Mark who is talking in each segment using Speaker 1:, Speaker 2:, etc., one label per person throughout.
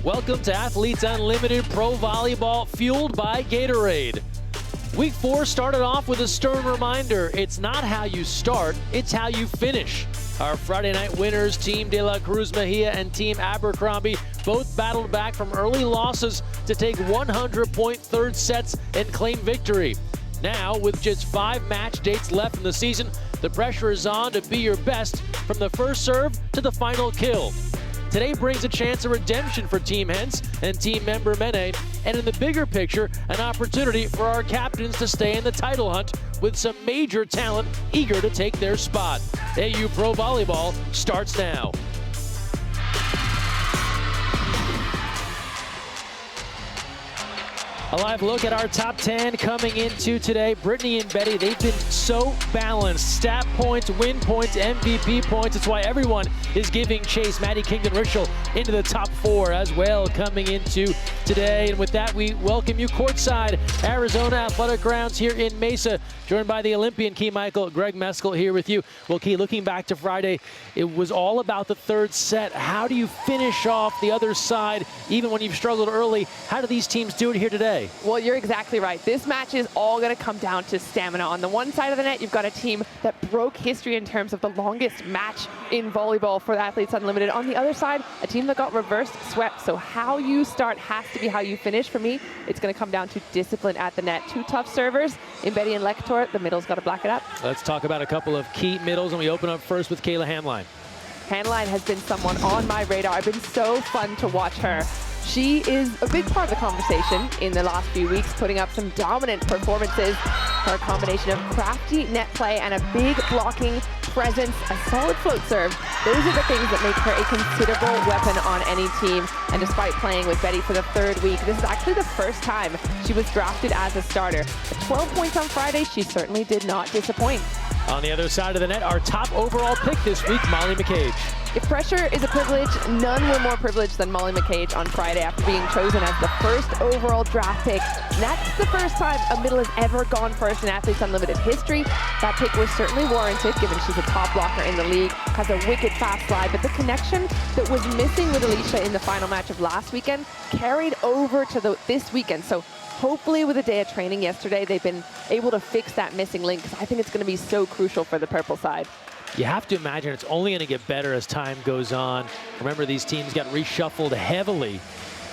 Speaker 1: Welcome to Athletes Unlimited Pro Volleyball, fueled by Gatorade. Week 4 started off with a stern reminder. It's not how you start, it's how you finish. Our Friday night winners, Team De La Cruz Mejia and Team Abercrombie, both battled back from early losses to take 100-point third sets and claim victory. Now, with just 5 match dates left in the season, the pressure is on to be your best from the first serve to the final kill. Today brings a chance of redemption for Team Hens and Team member Mene, and in the bigger picture, an opportunity for our captains to stay in the title hunt with some major talent eager to take their spot. AU Pro Volleyball starts now. A live look at our top 10 coming into today. Brittany and Betty, they've been so balanced. Stat points, win points, MVP points. It's why everyone is giving chase. Maddie Kingdon-Richel into the top 4 as well coming into today. And with that, we welcome you courtside, Arizona Athletic Grounds here in Mesa, joined by the Olympian Key Michael, Greg Meskel here with you. Well, Key, looking back to Friday, it was all about the third set. How do you finish off the other side, even when you've struggled early? How do these teams do it here today?
Speaker 2: Well, you're exactly right. This match is all going to come down to stamina. On the one side of the net, you've got a team that broke history in terms of the longest match in volleyball for the Athletes Unlimited. On the other side, a team that got reverse swept. So how you start has to be how you finish. For me, it's going to come down to discipline at the net. 2 tough servers in Betty and Lector. The middle's got to black it up.
Speaker 1: Let's talk about a couple of key middles, and we open up first with Kayla Handline.
Speaker 2: Handline has been someone on my radar. I've been so fun to watch her. She is a big part of the conversation in the last few weeks, putting up some dominant performances. Her combination of crafty net play and a big blocking presence, a solid float serve, those are the things that make her a considerable weapon on any team. And despite playing with Betty for the 3rd week, this is actually the first time she was drafted as a starter. At 12 points on Friday, she certainly did not disappoint.
Speaker 1: On the other side of the net, our top overall pick this week, Molly McCage.
Speaker 2: If pressure is a privilege, none were more privileged than Molly McCage on Friday after being chosen as the first overall draft pick. And that's the first time a middle has ever gone first in Athletes Unlimited history. That pick was certainly warranted, given she's a top blocker in the league, has a wicked fast slide, but the connection that was missing with Alicia in the final match of last weekend carried over to this weekend. So hopefully with a day of training yesterday, they've been able to fix that missing link, because I think it's going to be so crucial for the purple side.
Speaker 1: You have to imagine it's only going to get better as time goes on. Remember, these teams got reshuffled heavily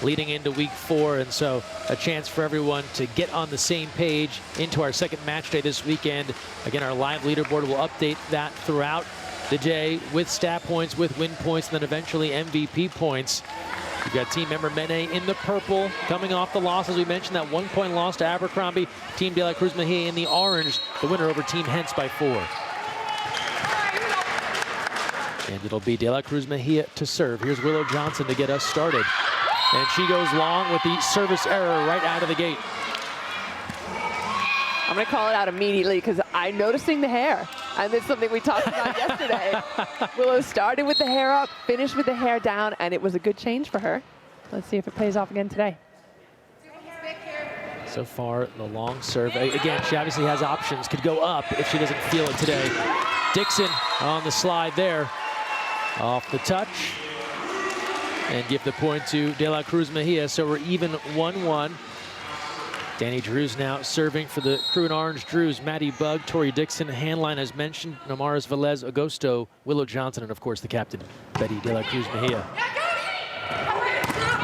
Speaker 1: leading into week 4, and so a chance for everyone to get on the same page into our second match day this weekend. Again, our live leaderboard will update that throughout the day with stat points, with win points, and then eventually MVP points. You've got team member Mene in the purple, coming off the loss, as we mentioned, that 1-point loss to Abercrombie. Team De La Cruz Mejia in the orange, the winner over Team Hens by 4. And it'll be De La Cruz Mejia to serve. Here's Willow Johnson to get us started. And she goes long with the service error right out of the gate.
Speaker 2: I'm going to call it out immediately because I'm noticing the hair. And it's something we talked about yesterday. Willow started with the hair up, finished with the hair down, and it was a good change for her. Let's see if it pays off again today.
Speaker 1: So far, the long serve. Again, she obviously has options. Could go up if she doesn't feel it today. Dixon on the slide there. Off the touch. And give the point to De La Cruz Mejia. So we're even 1-1. Danny Drews now serving for the crew in orange. Drews, Maddie Bug, Tori Dixon, Handline as mentioned, Namaris Velez, Agosto, Willow Johnson, and of course the captain, Betty De La Cruz Mejia.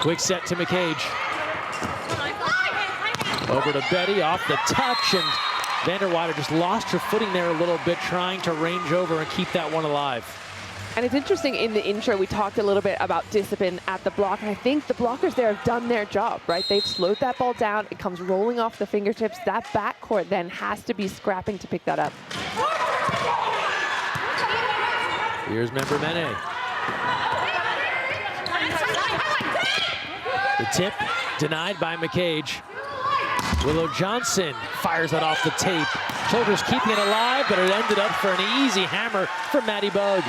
Speaker 1: Quick set to McCage. Over to Betty, off the touch, and Vanderweider just lost her footing there a little bit, trying to range over and keep that one alive.
Speaker 2: And it's interesting, in the intro, we talked a little bit about discipline at the block, and I think the blockers there have done their job, right? They've slowed that ball down. It comes rolling off the fingertips. That backcourt then has to be scrapping to pick that up.
Speaker 1: Here's member Mene. The tip denied by McCage. Willow Johnson fires that off the tape. Childress keeping it alive, but it ended up for an easy hammer from Maddie Bug.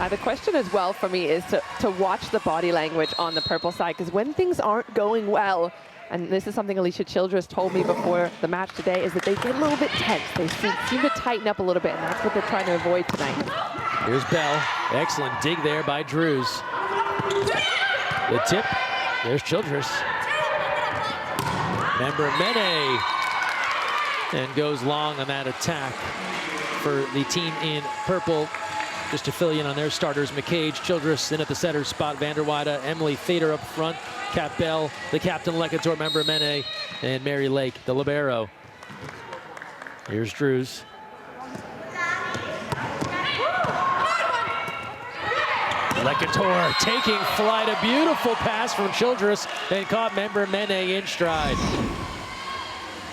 Speaker 2: The question as well for me is to watch the body language on the purple side, because when things aren't going well, and this is something Alicia Childress told me before the match today, is that they get a little bit tense. They seem to tighten up a little bit, and that's what they're trying to avoid tonight.
Speaker 1: Here's Bell. Excellent dig there by Drews. The tip, there's Childress. Member Mene, and goes long on that attack for the team in purple. Just to fill you in on their starters, McCage, Childress in at the center spot, Vanderweide, Emily Fader up front, Kat Bell, the captain, Lekator, Member Mene, and Mary Lake, the libero. Here's Drews. Lekator taking flight, a beautiful pass from Childress, and caught Member Mene in stride.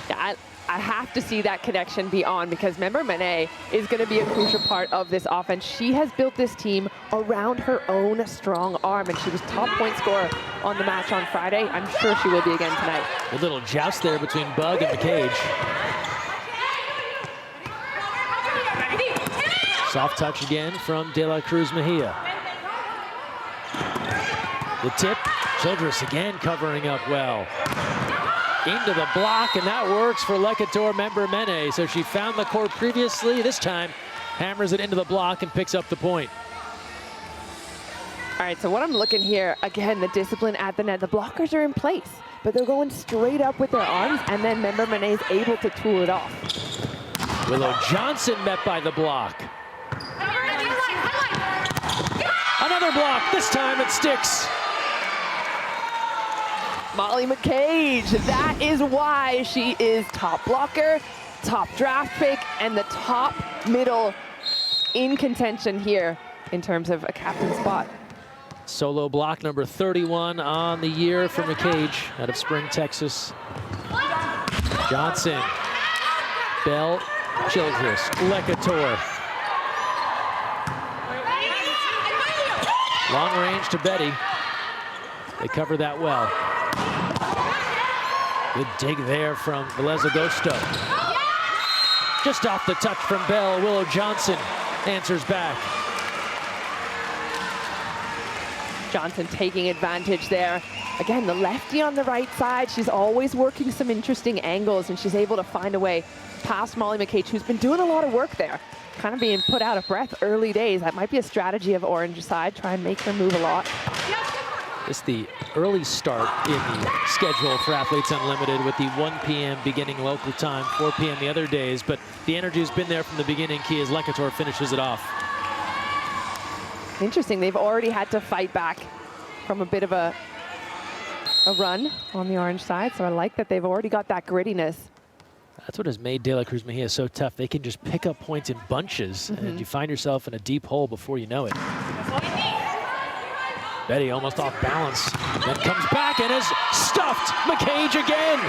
Speaker 2: Yeah, I have to see that connection be on, because Member Mene is going to be a crucial part of this offense. She has built this team around her own strong arm, and she was top point scorer on the match on Friday. I'm sure she will be again tonight.
Speaker 1: A little joust there between Bug and McCage. Soft touch again from De La Cruz Mejia. The tip, Childress again covering up well. Into the block, and that works for Lekator, Member Mene. So she found the court previously. This time, hammers it into the block and picks up the point.
Speaker 2: All right, so what I'm looking here, again, the discipline at the net. The blockers are in place, but they're going straight up with their arms, and then Member Mene is able to tool it off.
Speaker 1: Willow Johnson met by the block. Another block, this time it sticks.
Speaker 2: Molly McCage, that is why she is top blocker, top draft pick, and the top middle in contention here in terms of a captain spot.
Speaker 1: Solo block number 31 on the year for McCage out of Spring, Texas. Johnson, Bell, Childress, Lekator. Long range to Betty. They cover that well. Good dig there from Velez Agosto. Just off the touch from Bell, Willow Johnson answers back.
Speaker 2: Johnson taking advantage there. Again, the lefty on the right side. She's always working some interesting angles, and she's able to find a way past Molly McCage, who's been doing a lot of work there. Kind of being put out of breath early days. That might be a strategy of Orange side, try and make her move a lot.
Speaker 1: It's the early start in the schedule for Athletes Unlimited with the 1 p.m. beginning local time, 4 p.m. the other days, but the energy has been there from the beginning. Key as Lekator finishes it off.
Speaker 2: Interesting, they've already had to fight back from a bit of a run on the Orange side, so I like that they've already got that grittiness.
Speaker 1: That's what has made De La Cruz Mejia so tough. They can just pick up points in bunches, and you find yourself in a deep hole before you know it. Betty almost off balance, then comes back and has stuffed McCage again.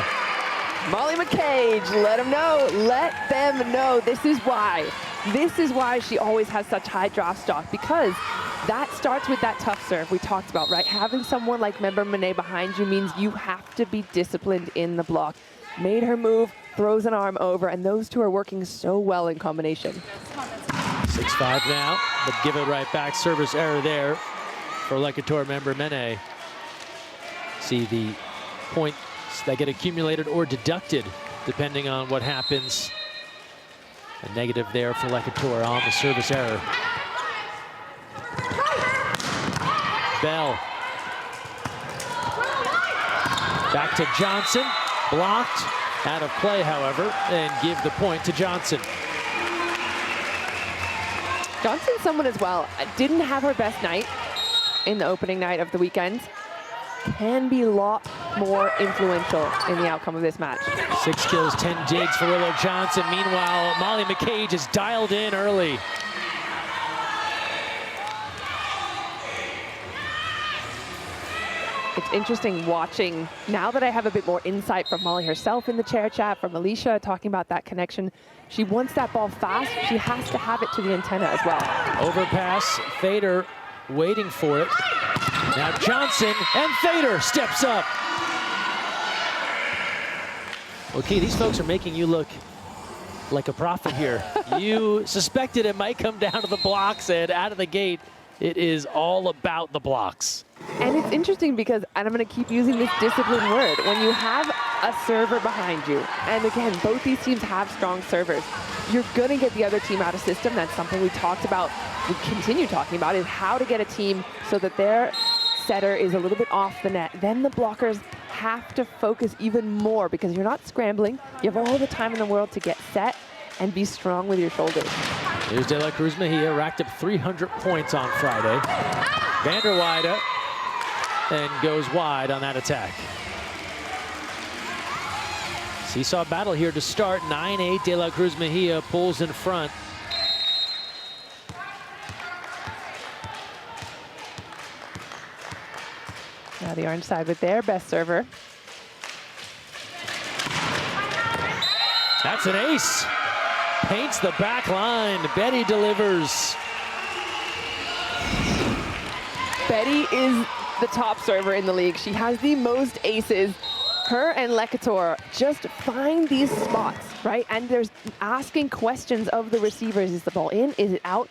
Speaker 2: Molly McCage, let them know. Let them know. This is why. This is why she always has such high draft stock, because that starts with that tough serve we talked about, right? Having someone like Member Mene behind you means you have to be disciplined in the block. Made her move, throws an arm over, and those two are working so well in combination.
Speaker 1: 6-5 now, but give it right back. Service error there for Lekator, Member Mene. See the points that get accumulated or deducted depending on what happens. A negative there for Lekator on the service error. Bell. Back to Johnson. Blocked. Out of play, however, and give the point to Johnson.
Speaker 2: Johnson's someone as well. Didn't have her best night in the opening night of the weekend. Can be a lot more influential in the outcome of this match.
Speaker 1: 6 kills, 10 digs for Willow Johnson. Meanwhile, Molly McCage is dialed in early.
Speaker 2: It's interesting watching, now that I have a bit more insight from Molly herself in the chair chat, from Alicia talking about that connection. She wants that ball fast. She has to have it to the antenna as well.
Speaker 1: Overpass, Fader waiting for it. Now Johnson, and Fader steps up. Okay, these folks are making you look like a prophet here. You suspected it might come down to the blocks, and out of the gate, it is all about the blocks.
Speaker 2: And it's interesting because, and I'm going to keep using this discipline word, when you have a server behind you, and again, both these teams have strong servers, you're going to get the other team out of system. That's something we talked about, we continue talking about, is how to get a team so that their setter is a little bit off the net. Then the blockers have to focus even more because you're not scrambling. You have all the time in the world to get set and be strong with your shoulders.
Speaker 1: Here's De La Cruz Mejia, racked up 300 points on Friday. Vanderweide and goes wide on that attack. Seesaw battle here to start. 9-8, De La Cruz Mejia pulls in front.
Speaker 2: Now the orange side with their best server.
Speaker 1: That's an ace. Paints the back line. Betty delivers.
Speaker 2: Betty is the top server in the league. She has the most aces. Her and Lekator just find these spots, right? And there's asking questions of the receivers. Is the ball in? Is it out?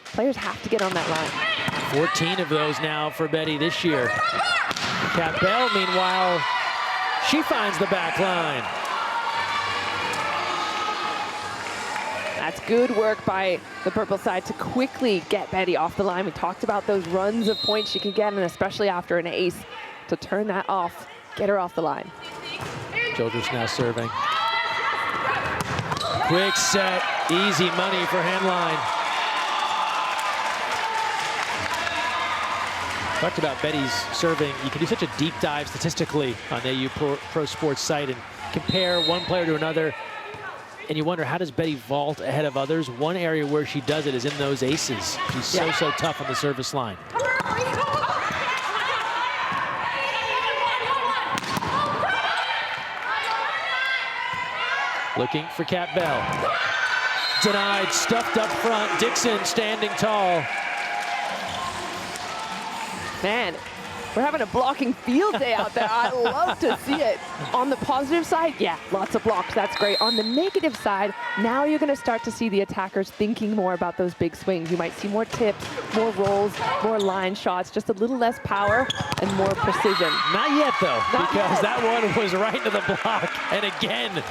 Speaker 2: Players have to get on that line.
Speaker 1: 14 of those now for Betty this year. Capel, meanwhile, she finds the back line.
Speaker 2: That's good work by the purple side to quickly get Betty off the line. We talked about those runs of points she can get, and especially after an ace, to turn that off, get her off the line.
Speaker 1: Childress now serving. Quick set, easy money for Henline. Talked about Betty's serving. You can do such a deep dive statistically on AU Pro Sports site and compare one player to another. And you wonder, how does Betty vault ahead of others? One area where she does it is in those aces. She's so tough on the service line. Looking for Cat Bell. Denied, stuffed up front. Dixon standing tall.
Speaker 2: Man, we're having a blocking field day out there. I love to see it. On the positive side, yeah, lots of blocks. That's great. On the negative side, now you're going to start to see the attackers thinking more about those big swings. You might see more tips, more rolls, more line shots, just a little less power and more precision.
Speaker 1: Not yet, though, because that one was right into the block. And again,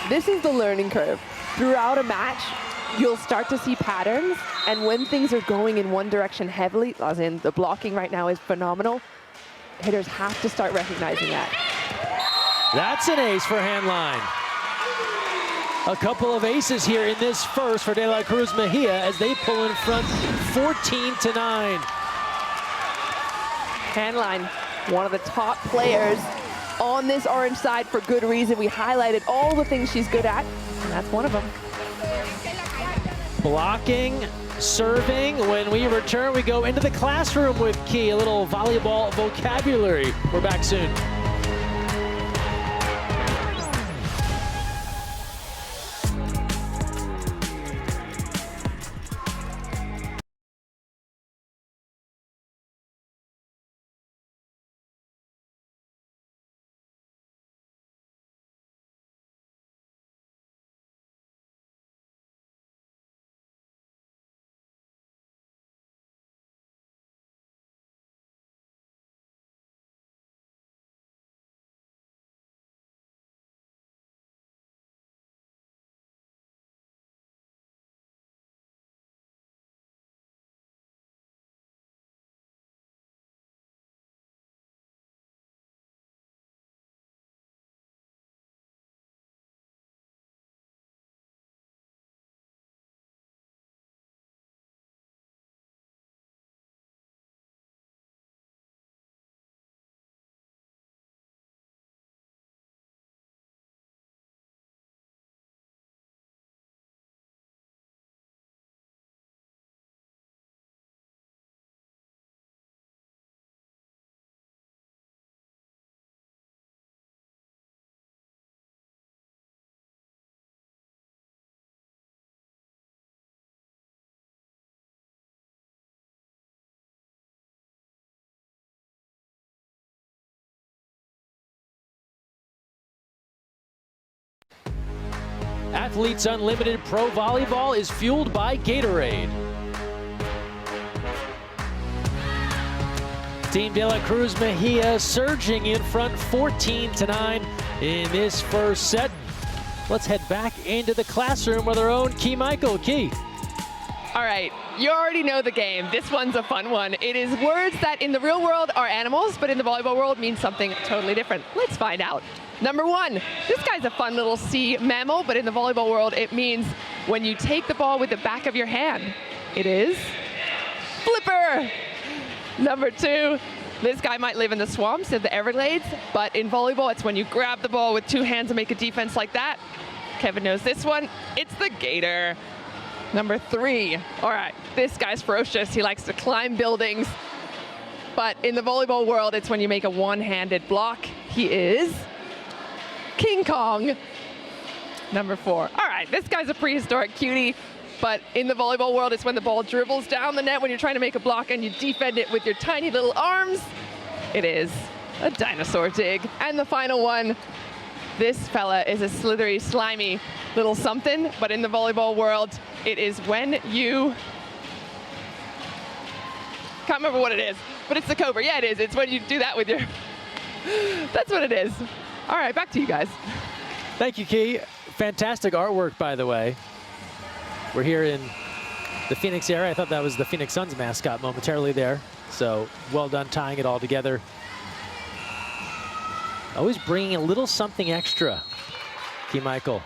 Speaker 2: this is the learning curve. Throughout a match, you'll start to see patterns, and when things are going in one direction heavily, as in the blocking right now is phenomenal, hitters have to start recognizing that.
Speaker 1: That's an ace for Henline. A couple of aces here in this first for De La Cruz Mejia as they pull in front 14-9.
Speaker 2: Henline, one of the top players on this orange side for good reason. We highlighted all the things she's good at, and that's one of them.
Speaker 1: Blocking, serving. When we return, we go into the classroom with Key, a little volleyball vocabulary. We're back soon. Athletes Unlimited Pro Volleyball is fueled by Gatorade. Team De La Cruz Mejia surging in front 14-9 in this first set. Let's head back into the classroom with our own Key Michael. Key.
Speaker 2: All right, you already know the game. This one's a fun one. It is words that in the real world are animals, but in the volleyball world mean something totally different. Let's find out. Number one, this guy's a fun little sea mammal, but in the volleyball world, it means when you take the ball with the back of your hand. It is flipper. Number two, this guy might live in the swamps of the Everglades, but in volleyball, it's when you grab the ball with two hands and make a defense like that. Kevin knows this one. It's the gator. Number three, all right, this guy's ferocious. He likes to climb buildings, but in the volleyball world, it's when you make a one-handed block. He is King Kong. Number four, all right, this guy's a prehistoric cutie, but in the volleyball world, it's when the ball dribbles down the net when you're trying to make a block and you defend it with your tiny little arms. It is a dinosaur dig. And the final one, this fella is a slithery, slimy little something, but in the volleyball world, it is when you, can't remember what it is, but it's the cobra. Yeah, it is. It's when you do that with your, that's what it is. All right, back to you guys.
Speaker 1: Thank you, Key. Fantastic artwork, by the way. We're here in the Phoenix area. I thought that was the Phoenix Suns mascot momentarily there. So well done tying it all together. Always bringing a little something extra, Key Michael.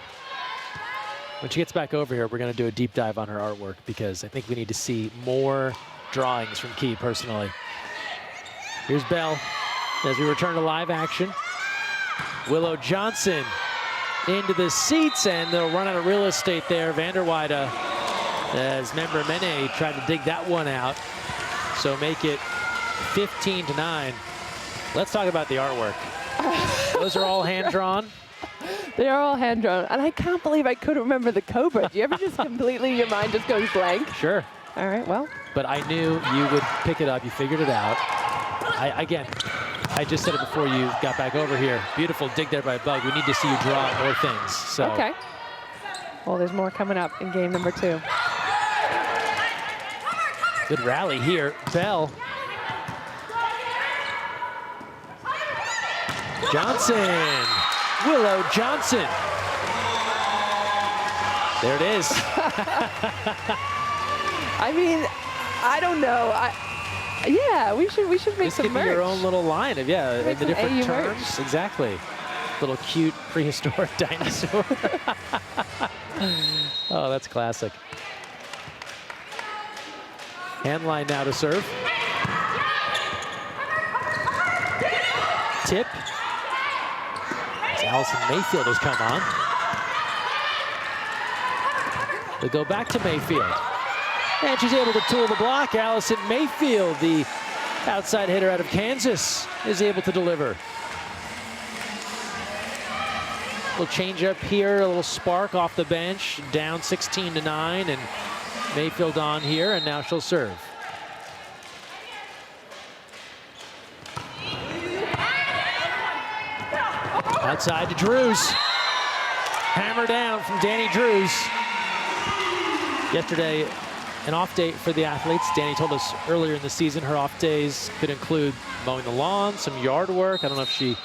Speaker 1: When she gets back over here, we're going to do a deep dive on her artwork because I think we need to see more drawings from Key personally. Here's Bell as we return to live action. Willow Johnson into the seats, and they'll run out of real estate there. Vanderweide, as member Mene tried to dig that one out. So make it 15-9. Let's talk about the artwork. Those are all hand-drawn.
Speaker 2: They are all hand-drawn, and I can't believe I couldn't remember the cobra. Do you ever just completely, your mind just goes blank?
Speaker 1: Sure.
Speaker 2: All right, well.
Speaker 1: But I knew you would pick it up. You figured it out. Again, I just said it before you got back over here. Beautiful dig there by Bug. We need to see you draw more things. So.
Speaker 2: Okay. Well, there's more coming up in game number 2.
Speaker 1: Good rally here. Bell. Johnson. Willow Johnson. There it is.
Speaker 2: I mean, I don't know. Yeah, we should make some merch.
Speaker 1: Your own little line of the different
Speaker 2: AU
Speaker 1: terms.
Speaker 2: merch.
Speaker 1: Exactly. Little cute prehistoric dinosaur. Oh, that's classic. Hand line now to serve. Tip. As Allison Mayfield has come on. They go back to Mayfield. And she's able to tool the block. Allison Mayfield, the outside hitter out of Kansas, is able to deliver. A little change up here, a little spark off the bench, down 16-9, and Mayfield on here, and now she'll serve. Outside to Drews. Hammer down from Danny Drews. Yesterday, an off day for the athletes. Danny told us earlier in the season her off days could include mowing the lawn, some yard work. I don't know if she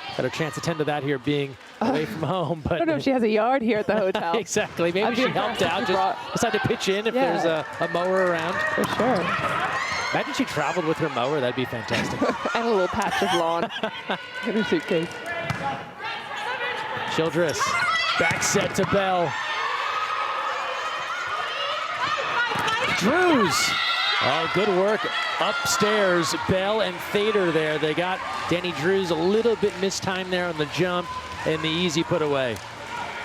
Speaker 1: had a chance to tend to that here being away from home. But
Speaker 2: I don't know if she has a yard here at the hotel.
Speaker 1: Exactly. Maybe she helped out. Just decided to pitch in if there's a mower around.
Speaker 2: For sure.
Speaker 1: Imagine she traveled with her mower. That'd be fantastic.
Speaker 2: And a little patch of lawn in her suitcase.
Speaker 1: Childress. Back set to Bell. Drews. Oh, good work upstairs. Bell and Thader there. They got Danny Drews a little bit mistimed there on the jump and the easy put away.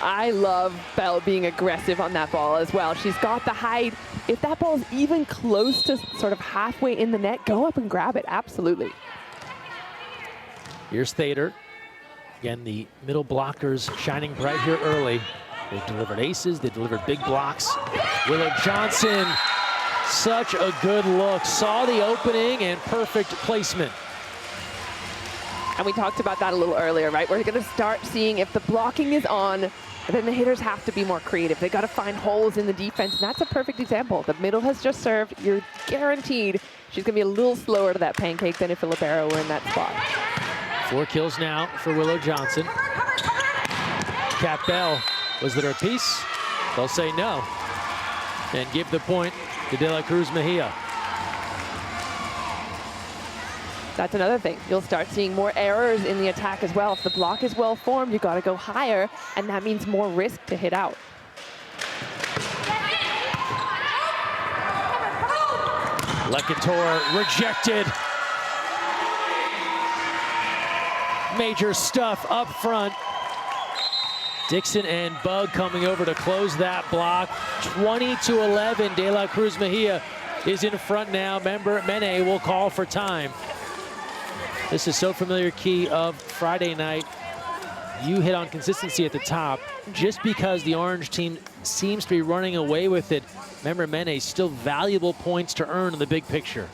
Speaker 2: I love Bell being aggressive on that ball as well. She's got the height. If that ball is even close to sort of halfway in the net, go up and grab it. Absolutely.
Speaker 1: Here's Thader. Again, the middle blockers shining bright here early. They've delivered aces. They've delivered big blocks. Willow Johnson. Such a good look. Saw the opening and perfect placement.
Speaker 2: And we talked about that a little earlier, right? We're going to start seeing if the blocking is on, then the hitters have to be more creative. They got to find holes in the defense, and that's a perfect example. The middle has just served. You're guaranteed She's going to be a little slower to that pancake than if a libero were in that spot.
Speaker 1: 4 kills now for Willow Johnson. Kat Bell, was there a piece? They'll say no and give the point to De La Cruz Mejia.
Speaker 2: That's another thing. You'll start seeing more errors in the attack as well. If the block is well formed, you got to go higher, and that means more risk to hit out.
Speaker 1: Lekator rejected. Major stuff up front. Dixon and Bug coming over to close that block. 20-11. De La Cruz Mejia is in front now. Member Mene will call for time. This is so familiar, Key, of Friday night. You hit on consistency at the top. Just because the orange team seems to be running away with it, Member Mene, still valuable points to earn in the big picture.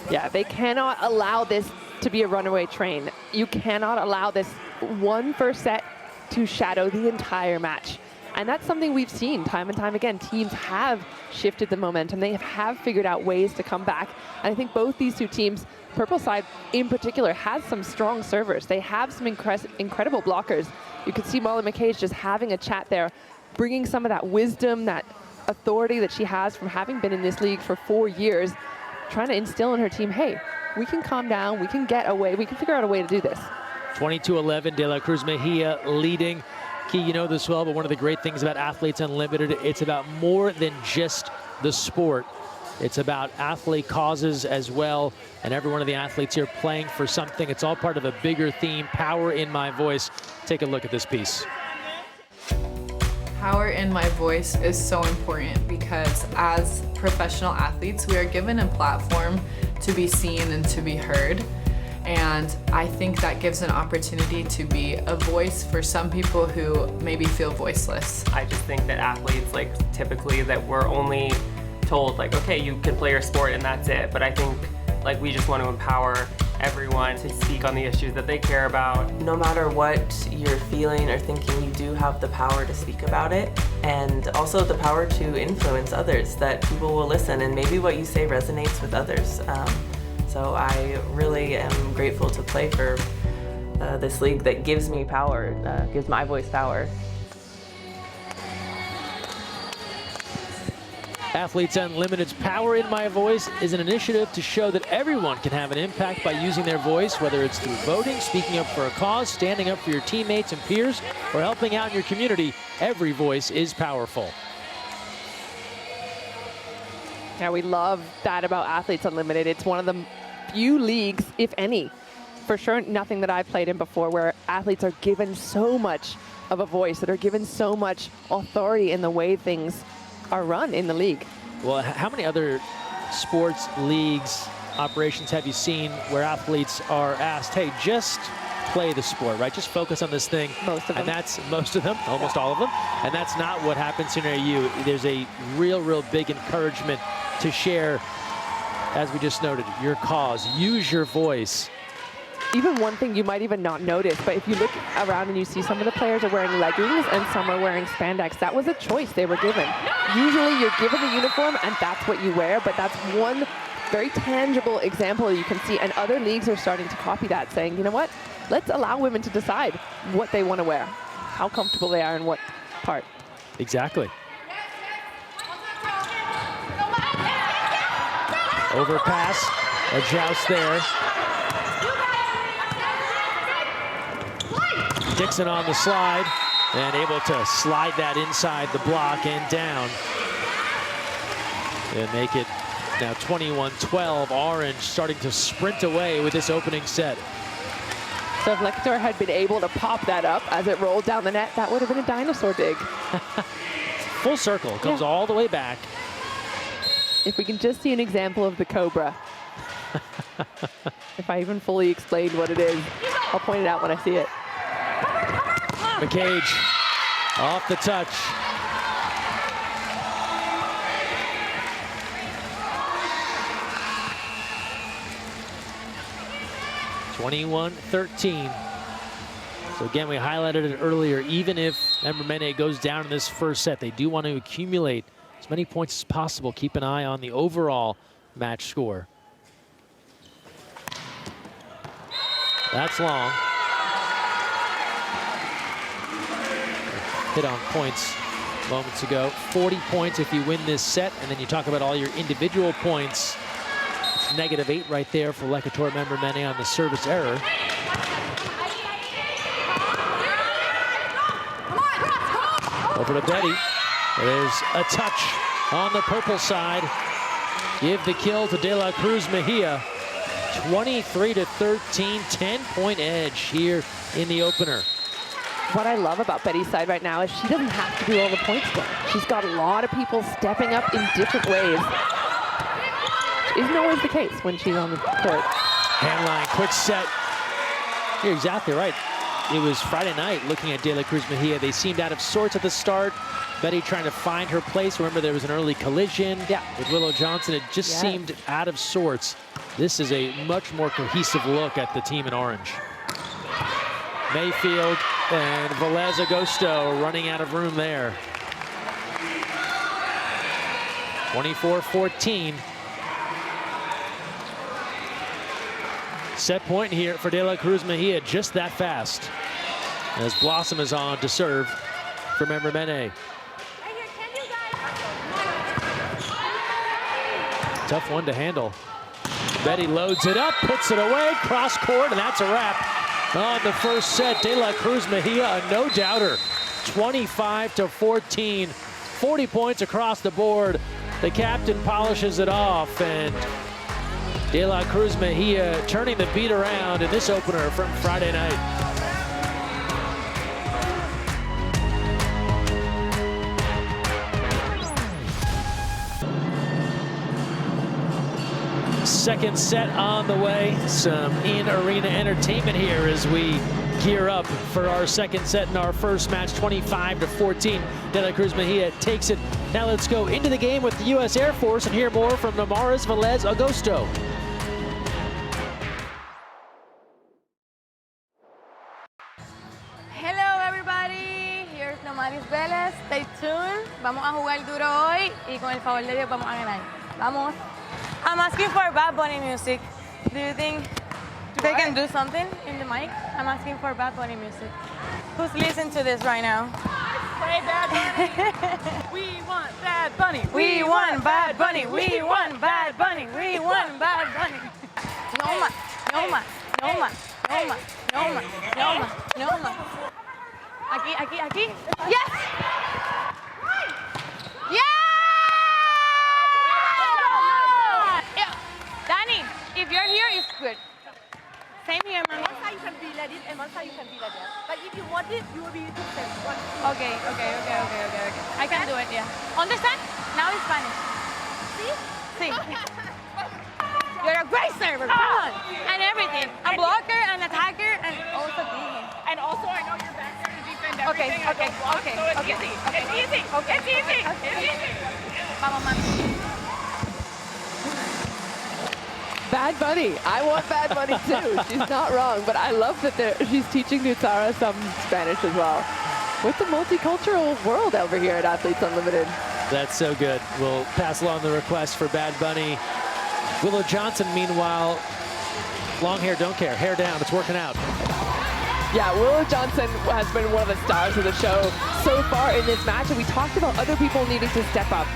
Speaker 2: Yeah, they cannot allow this to be a runaway train. You cannot allow this one first set to shadow the entire match. And that's something we've seen time and time again. Teams have shifted the momentum. They have figured out ways to come back. And I think both these two teams, Purple side in particular, has some strong servers. They have some incredible blockers. You can see Molly McCage just having a chat there, bringing some of that wisdom, that authority that she has from having been in this league for 4 years, trying to instill in her team, hey, we can calm down, we can get away, we can figure out a way to do this.
Speaker 1: 22-11, De La Cruz Mejia leading. Key, you know this well, but one of the great things about Athletes Unlimited, it's about more than just the sport. It's about athlete causes as well, and every one of the athletes here playing for something. It's all part of a bigger theme, power in my voice. Take a look at this piece.
Speaker 3: Power in my voice is so important because as professional athletes, we are given a platform to be seen and to be heard. And I think that gives an opportunity to be a voice for some people who maybe feel voiceless.
Speaker 4: I just think that athletes, like, typically that we're only told, like, okay, you can play your sport and that's it. But I think, like, we just want to empower everyone to speak on the issues that they care about.
Speaker 5: No matter what you're feeling or thinking, you do have the power to speak about it, and also the power to influence others, that people will listen and maybe what you say resonates with others. So I really am grateful to play for this league that gives me power, gives my voice power.
Speaker 1: Athletes Unlimited's Power in My Voice is an initiative to show that everyone can have an impact by using their voice, whether it's through voting, speaking up for a cause, standing up for your teammates and peers, or helping out in your community. Every voice is powerful.
Speaker 2: Yeah, we love that about Athletes Unlimited. It's one of the few leagues, if any, for sure nothing that I've played in before, where athletes are given so much of a voice, that are given so much authority in the way things are run in the league.
Speaker 1: Well, how many other sports leagues, operations have you seen where athletes are asked, hey, just play the sport, right? Just focus on this thing.
Speaker 2: Most of them.
Speaker 1: And that's most of them, almost all of them. And that's not what happens in AU. There's a real big encouragement to share, as we just noted, your cause. Use your voice.
Speaker 2: Even one thing you might even not notice, but if you look around and you see some of the players are wearing leggings and some are wearing spandex, that was a choice they were given. Usually you're given the uniform and that's what you wear, but that's one very tangible example you can see, and other leagues are starting to copy that, saying, you know what, let's allow women to decide what they want to wear, how comfortable they are in what part.
Speaker 1: Exactly. Overpass, a joust there. Dixon on the slide and able to slide that inside the block and down. And make it now 21-12. Orange starting to sprint away with this opening set.
Speaker 2: So if Lekator had been able to pop that up as it rolled down the net, that would have been a dinosaur dig.
Speaker 1: Full circle, comes all the way back.
Speaker 2: If we can just see an example of the Cobra. If I even fully explained what it is, I'll point it out when I see it.
Speaker 1: McCage off the touch. (21-13). So again, we highlighted it earlier. Even if Member Mene goes down in this first set, they do want to accumulate as many points as possible. Keep an eye on the overall match score. That's long. Hit on points moments ago. 40 points if you win this set, and then you talk about all your individual points. It's -8 right there for Lecator member Mene on the service error. Over to Betty. There's a touch on the purple side. Give the kill to De La Cruz Mejia. 23-13, 10-point edge here in the opener.
Speaker 2: What I love about Betty's side right now is she doesn't have to do all the points scoring. She's got a lot of people stepping up in different ways. Isn't always the case when she's on the court.
Speaker 1: Handline, quick set. You're exactly right. It was Friday night looking at De La Cruz Mejia. They seemed out of sorts at the start. Betty trying to find her place. Remember, there was an early collision with Willow Johnson. It just seemed out of sorts. This is a much more cohesive look at the team in orange. Mayfield and Velez Agosto running out of room there. 24-14. Set point here for De La Cruz Mejia, just that fast. As Blossom is on to serve for member Mene. Tough one to handle. Betty loads it up, puts it away, cross court, and that's a wrap on the first set. De La Cruz Mejia, a no-doubter. 25-14, 40 points across the board. The captain polishes it off, and De La Cruz Mejia turning the beat around in this opener from Friday night. Second set on the way. Some in-arena entertainment here as we gear up for our second set in our first match. 25-14. De La Cruz Mejia takes it. Now let's go into the game with the U.S. Air Force and hear more from Namaris Velez Agosto.
Speaker 6: Hello everybody, here's Namaris Velez. Stay tuned. Vamos a jugar duro hoy y con el favor de Dios vamos a ganar. Vamos. I'm asking for Bad Bunny music. Do you think they can do something in the mic? I'm asking for Bad Bunny music. Who's listening to this right now? Play Bad Bunny. We want Bad Bunny. We want Bad Bunny. We want Bad Bunny. We want Bad Bunny. No más, no más, no más, no más, no más, no más, no más. Aquí, aquí, aquí. Yes! Danny, if you're here, it's good. Same here, man.
Speaker 7: One side you can be like it, and one side you can be like that. But if you want it, you will be the same one.
Speaker 6: Okay. I can do it, yeah. Understand? Now in Spanish. See? You're a great server, come on. And everything. A blocker, an attacker, and also digging.
Speaker 7: And also, I know you're back there to defend
Speaker 6: Okay.
Speaker 7: everything. So it's easy. It's easy. It's easy. It's easy.
Speaker 6: Vamos, man.
Speaker 2: Bad Bunny. I want Bad Bunny too. She's not wrong, but I love that she's teaching Nutsara some Spanish as well. With the multicultural world over here at Athletes Unlimited.
Speaker 1: That's so good. We'll pass along the request for Bad Bunny. Willow Johnson, meanwhile, long hair, don't care. Hair down, it's working out.
Speaker 2: Yeah, Willow Johnson has been one of the stars of the show so far in this match, and we talked about other people needing to step up.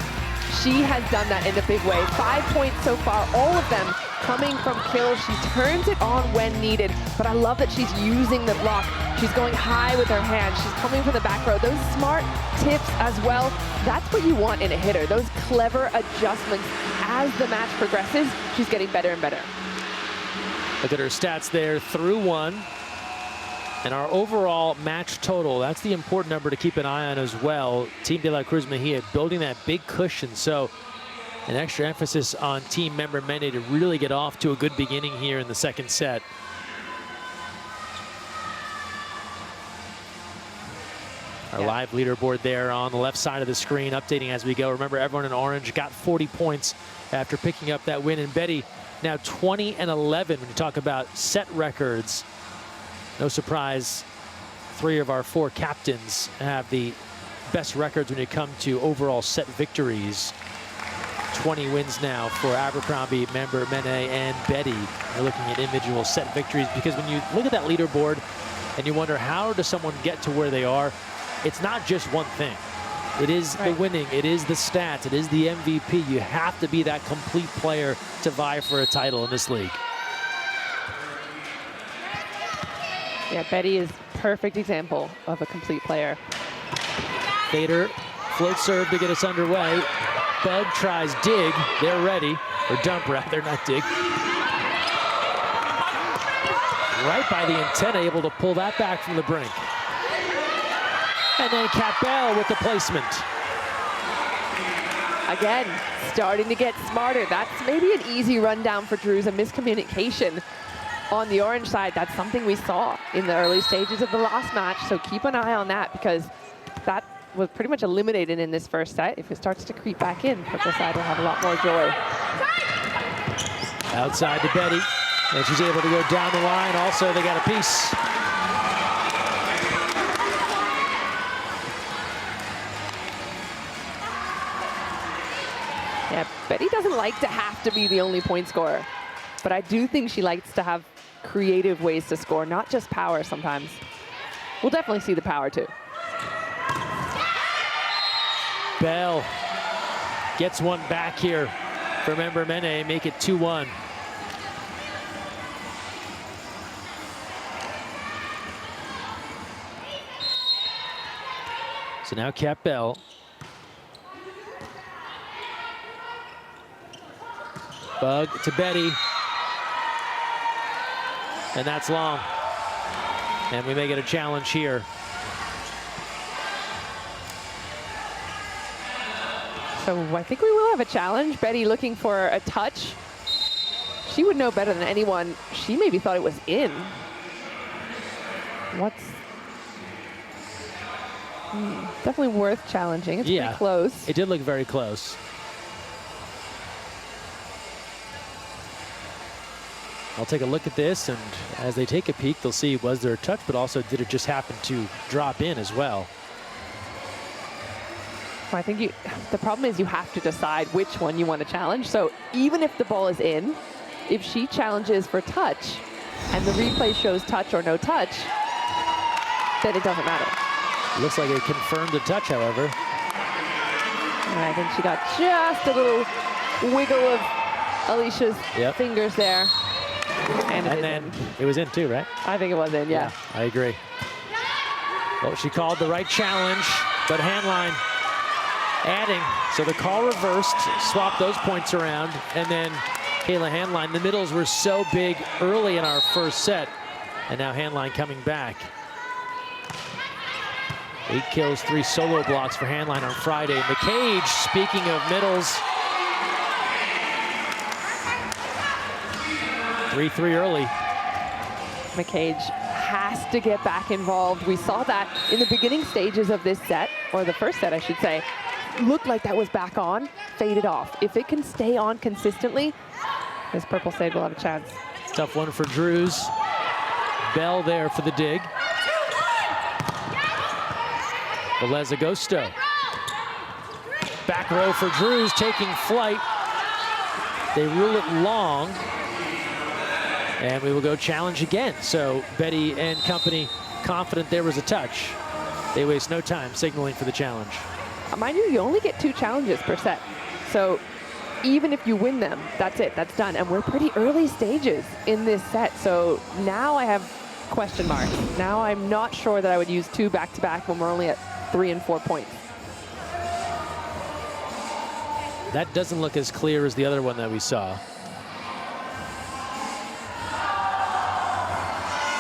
Speaker 2: She has done that in a big way. 5 points so far, all of them coming from kills. She turns it on when needed, but I love that she's using the block. She's going high with her hands. She's coming from the back row. Those smart tips as well, that's what you want in a hitter. Those clever adjustments. As the match progresses, she's getting better and better.
Speaker 1: Look at her stats there, through one. And our overall match total, that's the important number to keep an eye on as well. Team De La Cruz Mejia building that big cushion. So an extra emphasis on team member Mene to really get off to a good beginning here in the second set. Our live leaderboard there on the left side of the screen, updating as we go. Remember, everyone in orange got 40 points after picking up that win. And Betty now 20-11 when you talk about set records. No surprise, 3 of our 4 captains have the best records when you come to overall set victories. 20 wins now for Abercrombie, member Mene, and Betty. They're looking at individual set victories, because when you look at that leaderboard and you wonder how does someone get to where they are, it's not just one thing. It is the winning, it is the stats, it is the MVP. You have to be that complete player to vie for a title in this league.
Speaker 2: Yeah, Betty is perfect example of a complete player.
Speaker 1: Fader, float serve to get us underway. Bug tries dig, they're ready, or dump rather, not dig. Right by the antenna, able to pull that back from the brink. And then Capel with the placement.
Speaker 2: Again, starting to get smarter. That's maybe an easy rundown for Drews, a miscommunication on the orange side. That's something we saw in the early stages of the last match, so keep an eye on that, because that was pretty much eliminated in this first set. If it starts to creep back in, purple side will have a lot more joy.
Speaker 1: Outside to Betty, and she's able to go down the line. Also, they got a piece.
Speaker 2: Yeah, Betty doesn't like to have to be the only point scorer, but I do think she likes to have creative ways to score, not just power sometimes. We'll definitely see the power too.
Speaker 1: Bell gets one back here for member Mene, make it 2-1. So now Capel. Bug to Betty. And that's long. And we may get a challenge here.
Speaker 2: So I think we will have a challenge. Betty looking for a touch. She would know better than anyone. She maybe thought it was in. What's... definitely worth challenging. It's pretty close.
Speaker 1: It did look very close. I'll take a look at this, and as they take a peek, they'll see, was there a touch, but also did it just happen to drop in as well?
Speaker 2: I think the problem is you have to decide which one you want to challenge. So even if the ball is in, if she challenges for touch and the replay shows touch or no touch, then it doesn't matter.
Speaker 1: Looks like it confirmed a touch, however.
Speaker 2: And I think she got just a little wiggle of Alicia's fingers there. And then
Speaker 1: it was in too, right?
Speaker 2: I think it was in, yeah.
Speaker 1: I agree. Well, she called the right challenge, but Handline adding. So the call reversed, swapped those points around, and then Kayla Handline. The middles were so big early in our first set, and now Handline coming back. 8 kills, 3 solo blocks for Handline on Friday. McCage, speaking of middles, 3-3 early.
Speaker 2: McCage has to get back involved. We saw that in the beginning stages of this set, or the first set, I should say. Looked like that was back on, faded off. If it can stay on consistently, this purple side will have a chance.
Speaker 1: Tough one for Drews. Bell there for the dig. Velez Agosto. Back row for Drews, taking flight. They rule it long. And we will go challenge again. So Betty and company confident there was a touch. They waste no time signaling for the challenge.
Speaker 2: Mind you, you only get 2 challenges per set. So even if you win them, that's it, that's done. And we're pretty early stages in this set. So now I have question marks. Now I'm not sure that I would use 2 back-to-back when we're only at 3 and 4 points.
Speaker 1: That doesn't look as clear as the other one that we saw.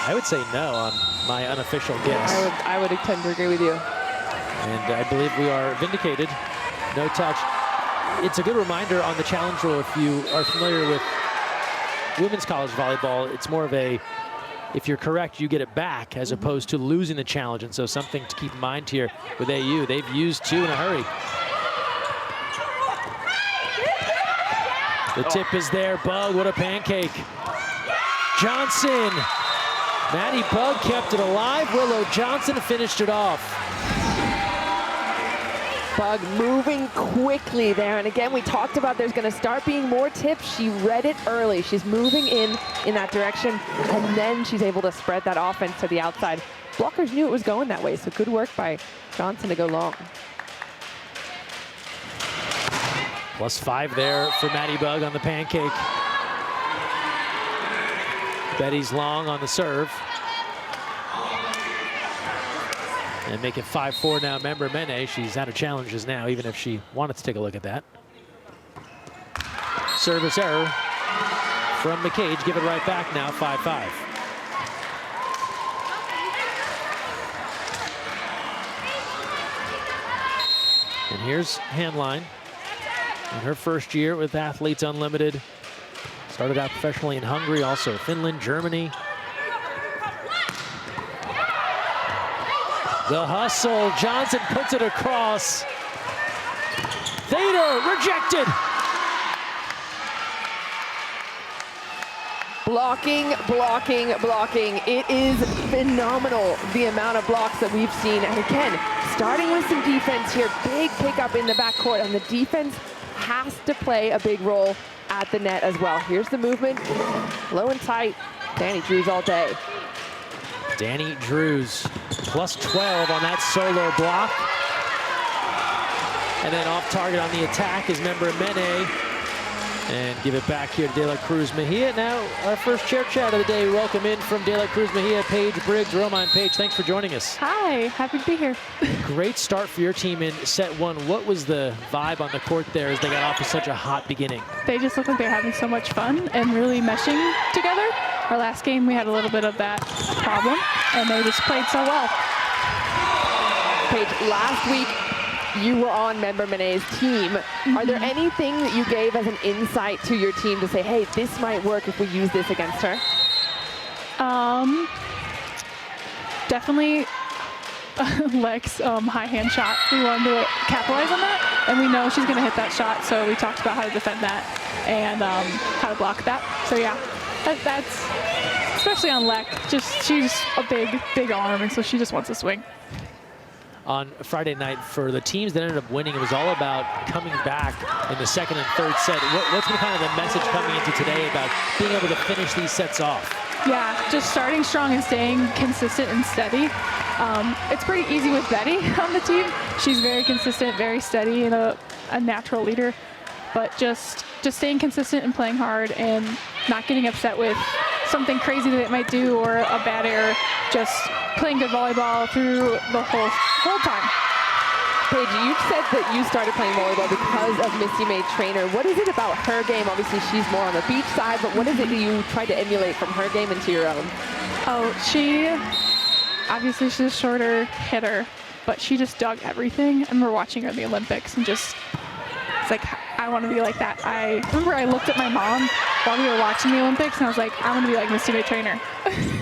Speaker 1: I would say no on my unofficial guess.
Speaker 2: I would tend to agree with you.
Speaker 1: And I believe we are vindicated. No touch. It's a good reminder on the challenge rule, if you are familiar with women's college volleyball, it's more of a, if you're correct, you get it back, as opposed to losing the challenge. And so something to keep in mind here with AU. They've used 2 in a hurry. The tip is there. Bug, what a pancake. Johnson. Maddie Bug kept it alive. Willow Johnson finished it off.
Speaker 2: Bug moving quickly there. And again, we talked about there's going to start being more tips. She read it early. She's moving in that direction, and then she's able to spread that offense to the outside. Blockers knew it was going that way, so good work by Johnson to go long.
Speaker 1: +5 there for Maddie Bug on the pancake. Betty's long on the serve. And make it 5-4 now. Member Mene, she's out of challenges now, even if she wanted to take a look at that. Service error from McCage. Give it right back now, 5-5. And here's Handline in her first year with Athletes Unlimited. Started out professionally in Hungary, also Finland, Germany. The hustle, Johnson puts it across. Thader rejected.
Speaker 2: Blocking, blocking, blocking. It is phenomenal, the amount of blocks that we've seen. And again, starting with some defense here, big pickup in the backcourt, and the defense has to play a big role at the net as well. Here's the movement, low and tight. Danny Drews all day.
Speaker 1: Danny Drews +12 on that solo block. And then off target on the attack is member Mene. And give it back here to De La Cruz Mejia. Now our first chair chat of the day. Welcome in from De La Cruz Mejia, Paige Briggs. Romine, Paige, thanks for joining us.
Speaker 8: Hi, happy to be here.
Speaker 1: Great start for your team in set one. What was the vibe on the court there as they got off to such a hot beginning?
Speaker 8: They just look like they're having so much fun and really meshing together. Our last game, we had a little bit of that problem, and they just played so well.
Speaker 2: Paige, last week, you were on member Mene's team. Are there anything that you gave as an insight to your team to say, hey, this might work if we use this against her?
Speaker 8: Definitely Lex high hand shot. We wanted to capitalize on that, and we know she's going to hit that shot, so we talked about how to defend that and how to block that. So yeah, that's especially on Lex. She's a big arm, and so she just wants to swing.
Speaker 1: On Friday night, for the teams that ended up winning, it was all about coming back in the second and third set. What's been kind of the message coming into today about being able to finish these sets off?
Speaker 8: Yeah, just starting strong and staying consistent and steady. It's pretty easy with Betty on the team. She's very consistent, very steady, and a natural leader. But just staying consistent and playing hard and not getting upset with something crazy that it might do or a bad error. Just playing good volleyball through the whole time.
Speaker 2: Paige, you said that you started playing volleyball because of Missy May Trainer. What is it about her game? Obviously, she's more on the beach side, but what is it that you try to emulate from her game into your own?
Speaker 8: Oh, obviously she's a shorter hitter, but she just dug everything. And we're watching her in the Olympics and it's like, I want to be like that. I remember I looked at my mom while we were watching the Olympics and I was like, I want to be like Missy May Trainer.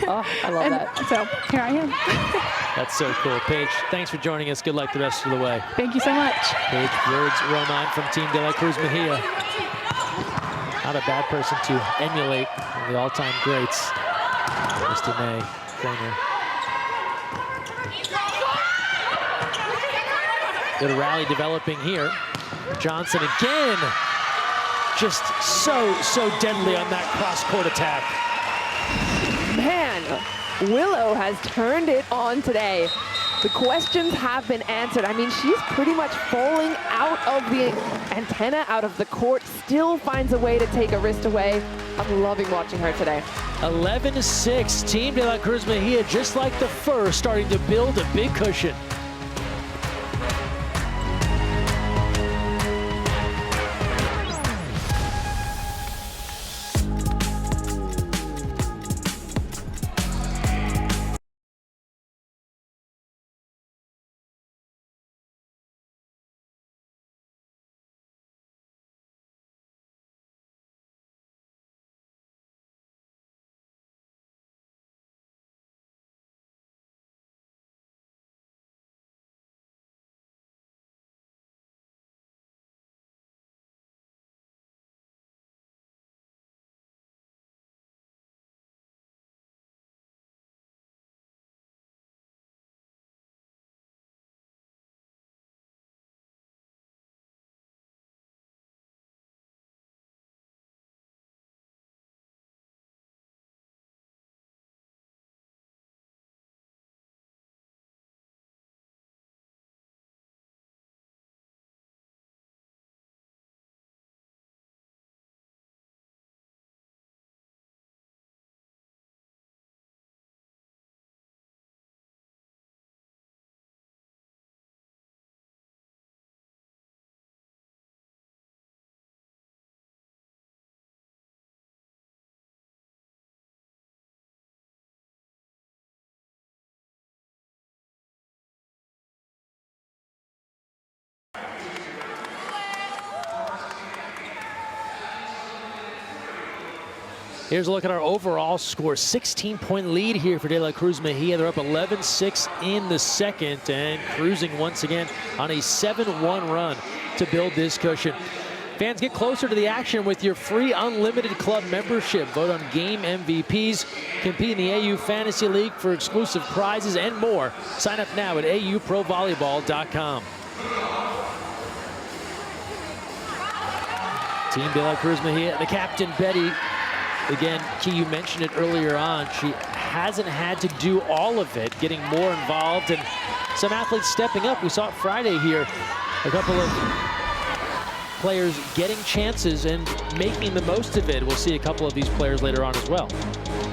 Speaker 2: Oh, I love that.
Speaker 8: So here I am.
Speaker 1: That's so cool. Paige, thanks for joining us. Good luck the rest of the way.
Speaker 8: Thank you so much.
Speaker 1: Paige Briggs, Romine from Team De La Cruz Mejia. Not a bad person to emulate one of the all-time greats, Mr. May Trainer. Good rally developing here. Johnson again, just so deadly on that cross-court attack.
Speaker 2: Man, Willow has turned it on today. The questions have been answered. I mean, she's pretty much falling out of the antenna, out of the court, still finds a way to take a wrist away. I'm loving watching her today.
Speaker 1: 11-6, Team De La Cruz Mejia, just like the first, starting to build a big cushion. Here's a look at our overall score. 16-point lead here for De La Cruz Mejia. They're up 11-6 in the second and cruising once again on a 7-1 run to build this cushion. Fans, get closer to the action with your free unlimited club membership. Vote on game MVPs. Compete in the AU Fantasy League for exclusive prizes and more. Sign up now at auprovolleyball.com. Team De La Cruz Mejia, the captain, Betty. Again, Key, you mentioned it earlier on. She hasn't had to do all of it, getting more involved, and some athletes stepping up. We saw it Friday here. A couple of players getting chances and making the most of it. We'll see a couple of these players later on as well.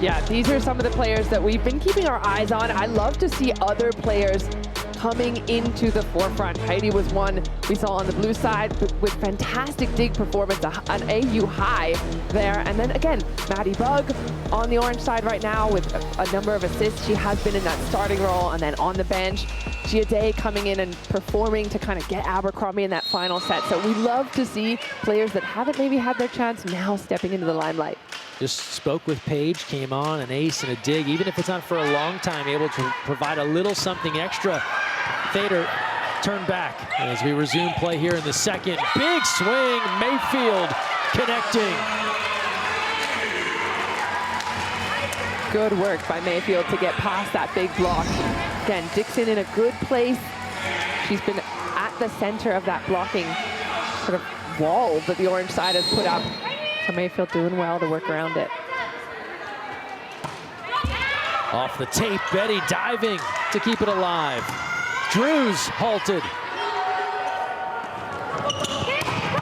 Speaker 2: Yeah, these are some of the players that we've been keeping our eyes on. I love to see other players coming into the forefront. Heidi was one we saw on the blue side with fantastic dig performance, an AU high there. And then again, Maddie Bug on the orange side right now with a number of assists. She has been in that starting role and then on the bench. Gia Day coming in and performing to kind of get Abercrombie in that final set. So we love to see players that haven't maybe had their chance now stepping into the limelight.
Speaker 1: Just spoke with Paige, came on an ace and a dig, even if it's not for a long time, able to provide a little something extra. Thader turned back as we resume play here in the second. Big swing, Mayfield connecting.
Speaker 2: Good work by Mayfield to get past that big block. Again, Dixon in a good place. She's been at the center of that blocking sort of wall that the orange side has put up. So Mayfield doing well to work around it.
Speaker 1: Off the tape, Betty diving to keep it alive. Drews halted.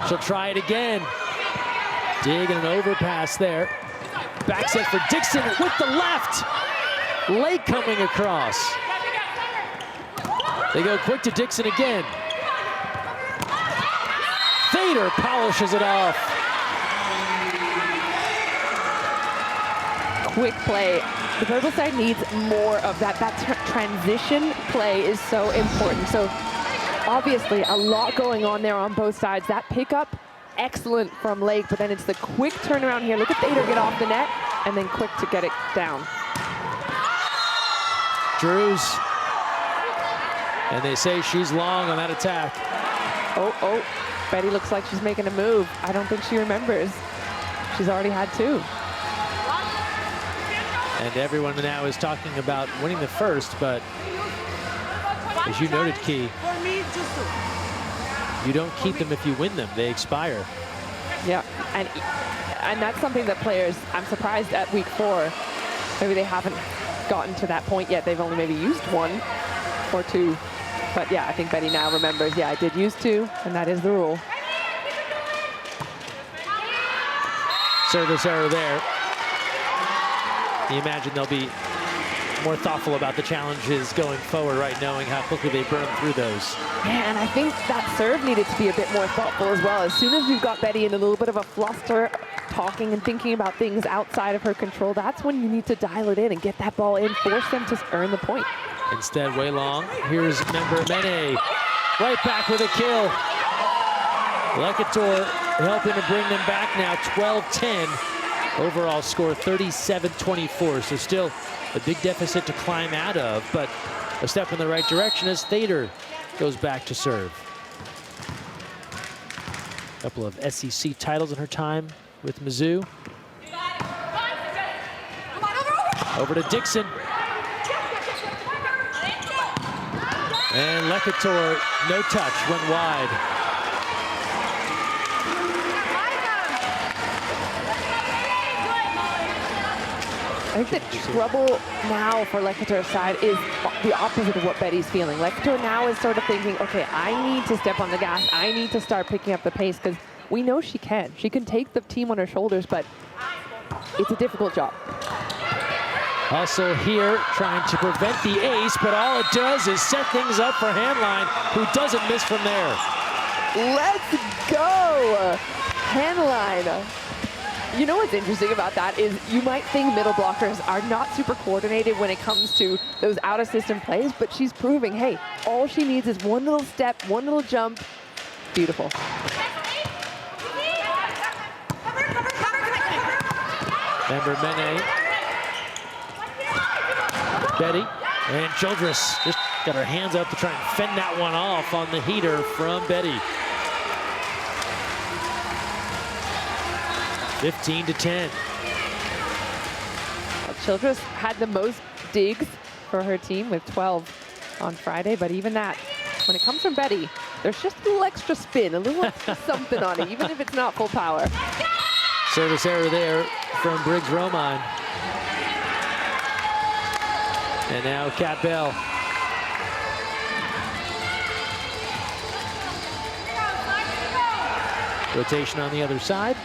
Speaker 1: She'll try it again. Dig and an overpass there. Back set for Dixon with the left. Lake coming across. They go quick to Dixon again. Thader polishes it off.
Speaker 2: Quick play. The purple side needs more of that. That transition play is so important. So obviously a lot going on there on both sides. That pickup, excellent from Lake, but then it's the quick turnaround here. Look at Thader get off the net and then quick to get it down.
Speaker 1: Drews. And they say she's long on that attack.
Speaker 2: Oh, Betty looks like she's making a move. I don't think she remembers. She's already had two.
Speaker 1: And everyone now is talking about winning the first, but as you noted, Key, you don't keep them if you win them. They expire.
Speaker 2: Yeah, and that's something that players, I'm surprised at week 4, maybe they haven't gotten to that point yet. They've only maybe used 1 or 2. But yeah, I think Betty now remembers, yeah, I did use 2, and that is the rule.
Speaker 1: Service error there. You imagine they'll be more thoughtful about the challenges going forward, right, knowing how quickly they burn through those.
Speaker 2: Yeah, and I think that serve needed to be a bit more thoughtful as well. As soon as we've got Betty in a little bit of a fluster, talking and thinking about things outside of her control, that's when you need to dial it in and get that ball in, force them to earn the point.
Speaker 1: Instead, way long. Here's member Mene, right back with a kill. Lekator helping to bring them back now, 12-10. Overall score 37-24, so still a big deficit to climb out of, but a step in the right direction as Thader goes back to serve. A couple of SEC titles in her time with Mizzou. Over to Dixon. And Lekator, no touch, went wide.
Speaker 2: I think the trouble now for Lekator's side is the opposite of what Betty's feeling. Lekator now is sort of thinking, okay, I need to step on the gas. I need to start picking up the pace because we know she can. She can take the team on her shoulders, but it's a difficult job.
Speaker 1: Hustle here, trying to prevent the ace, but all it does is set things up for Handline, who doesn't miss from there.
Speaker 2: Let's go, Handline. You know what's interesting about that is you might think middle blockers are not super coordinated when it comes to those out-of-system plays, but she's proving, hey, all she needs is one little step, one little jump. Beautiful.
Speaker 1: Member Mene. Betty and Childress just got her hands up to try and fend that one off on the heater from Betty. 15-10.
Speaker 2: Childress had the most digs for her team with 12 on Friday, but even that, when it comes from Betty, there's just a little extra spin, a little extra something on it, even if it's not full power.
Speaker 1: Service error there from Briggs Romine. And now Kat Bell. Rotation on the other side.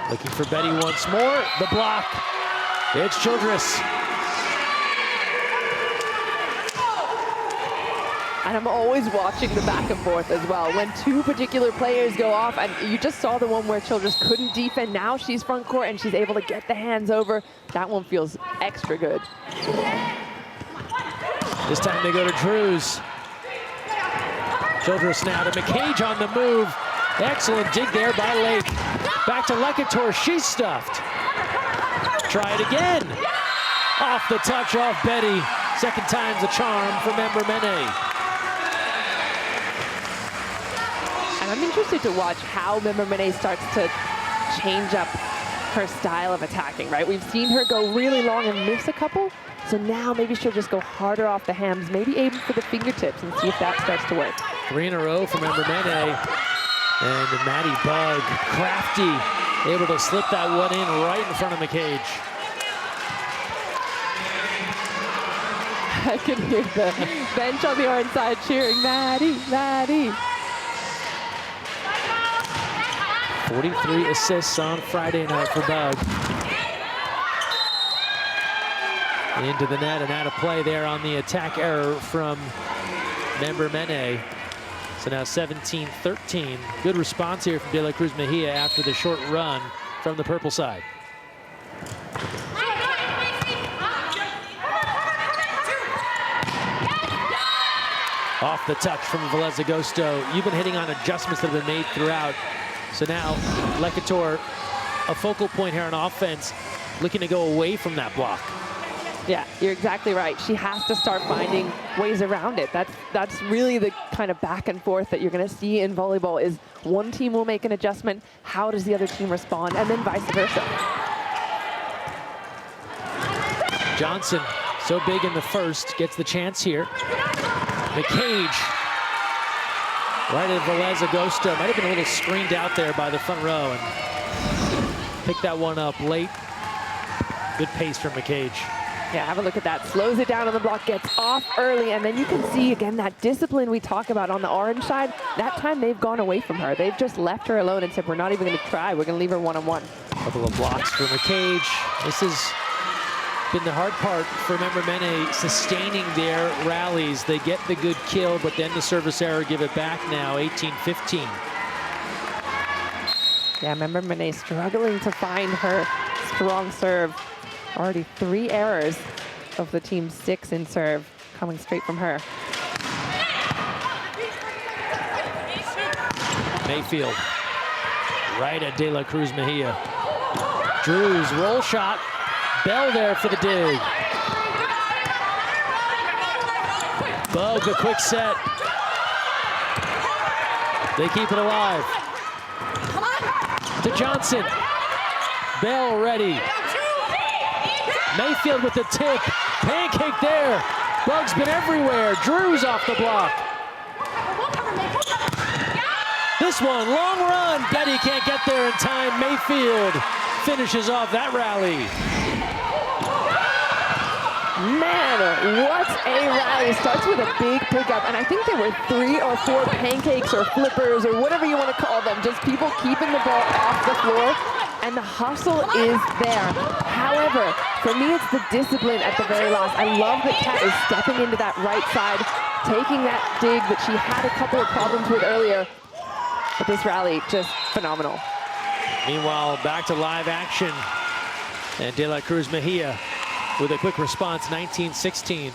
Speaker 1: Looking for Betty once more. The block. It's Childress.
Speaker 2: And I'm always watching the back and forth as well. When two particular players go off, and you just saw the one where Childress couldn't defend. Now she's front court and she's able to get the hands over. That one feels extra good.
Speaker 1: This time they go to Drews. Childress now to McCage on the move. Excellent dig there by Lake. Back to Lecator, she's stuffed. Try it again. Off the touch off Betty. Second time's a charm for Member Mene.
Speaker 2: And I'm interested to watch how Member Mene starts to change up her style of attacking, right? We've seen her go really long and miss a couple. So now maybe she'll just go harder off the hams, maybe aim for the fingertips and see if that starts to work.
Speaker 1: 3 in a row for Member Mene. And Maddie Bug, crafty, able to slip that one in right in front of McCage.
Speaker 2: I can hear the bench on the orange side cheering, Maddie, Maddie.
Speaker 1: 43 assists on Friday night for Bug. Into the net and out of play there on the attack error from Member Mene. So now 17-13. Good response here from De La Cruz Mejia after the short run from the purple side. Off the touch from Velez Agosto. You've been hitting on adjustments that have been made throughout. So now Lecator, a focal point here on offense, looking to go away from that block.
Speaker 2: Yeah, you're exactly right. She has to start finding ways around it. That's really the kind of back and forth that you're going to see in volleyball is one team will make an adjustment. How does the other team respond? And then vice versa.
Speaker 1: Johnson, so big in the first, gets the chance here. McCage, right at Velez Agosto. Might have been a little screened out there by the front row and picked that one up late. Good pace from McCage.
Speaker 2: Yeah, have a look at that. Slows it down on the block, gets off early, and then you can see, again, that discipline we talk about on the orange side. That time they've gone away from her. They've just left her alone and said, we're not even going to try. We're going to leave her one-on-one.
Speaker 1: Couple of blocks for McCage. This has been the hard part for Member Mene, sustaining their rallies. They get the good kill, but then the service error, give it back now, 18-15.
Speaker 2: Yeah, Member Mene struggling to find her strong serve. Already 3 errors of the team's 6 in serve coming straight from her.
Speaker 1: Mayfield, right at De La Cruz Mejia. Drews, roll shot. Bell there for the dig. Bug, a quick set. They keep it alive. To Johnson. Bell ready. Mayfield with the tip. Pancake there. Bug's been everywhere. Drews off the block. This one, long run. Betty can't get there in time. Mayfield finishes off that rally.
Speaker 2: Man, what a rally. Starts with a big pickup, and I think there were 3 or 4 pancakes or flippers or whatever you want to call them, just people keeping the ball off the floor, and the hustle is there. However, for me, it's the discipline at the very last. I love that Kat is stepping into that right side, taking that dig that she had a couple of problems with earlier, but this rally, just phenomenal.
Speaker 1: Meanwhile, back to live action, and De La Cruz Mejia with a quick response, 19-16.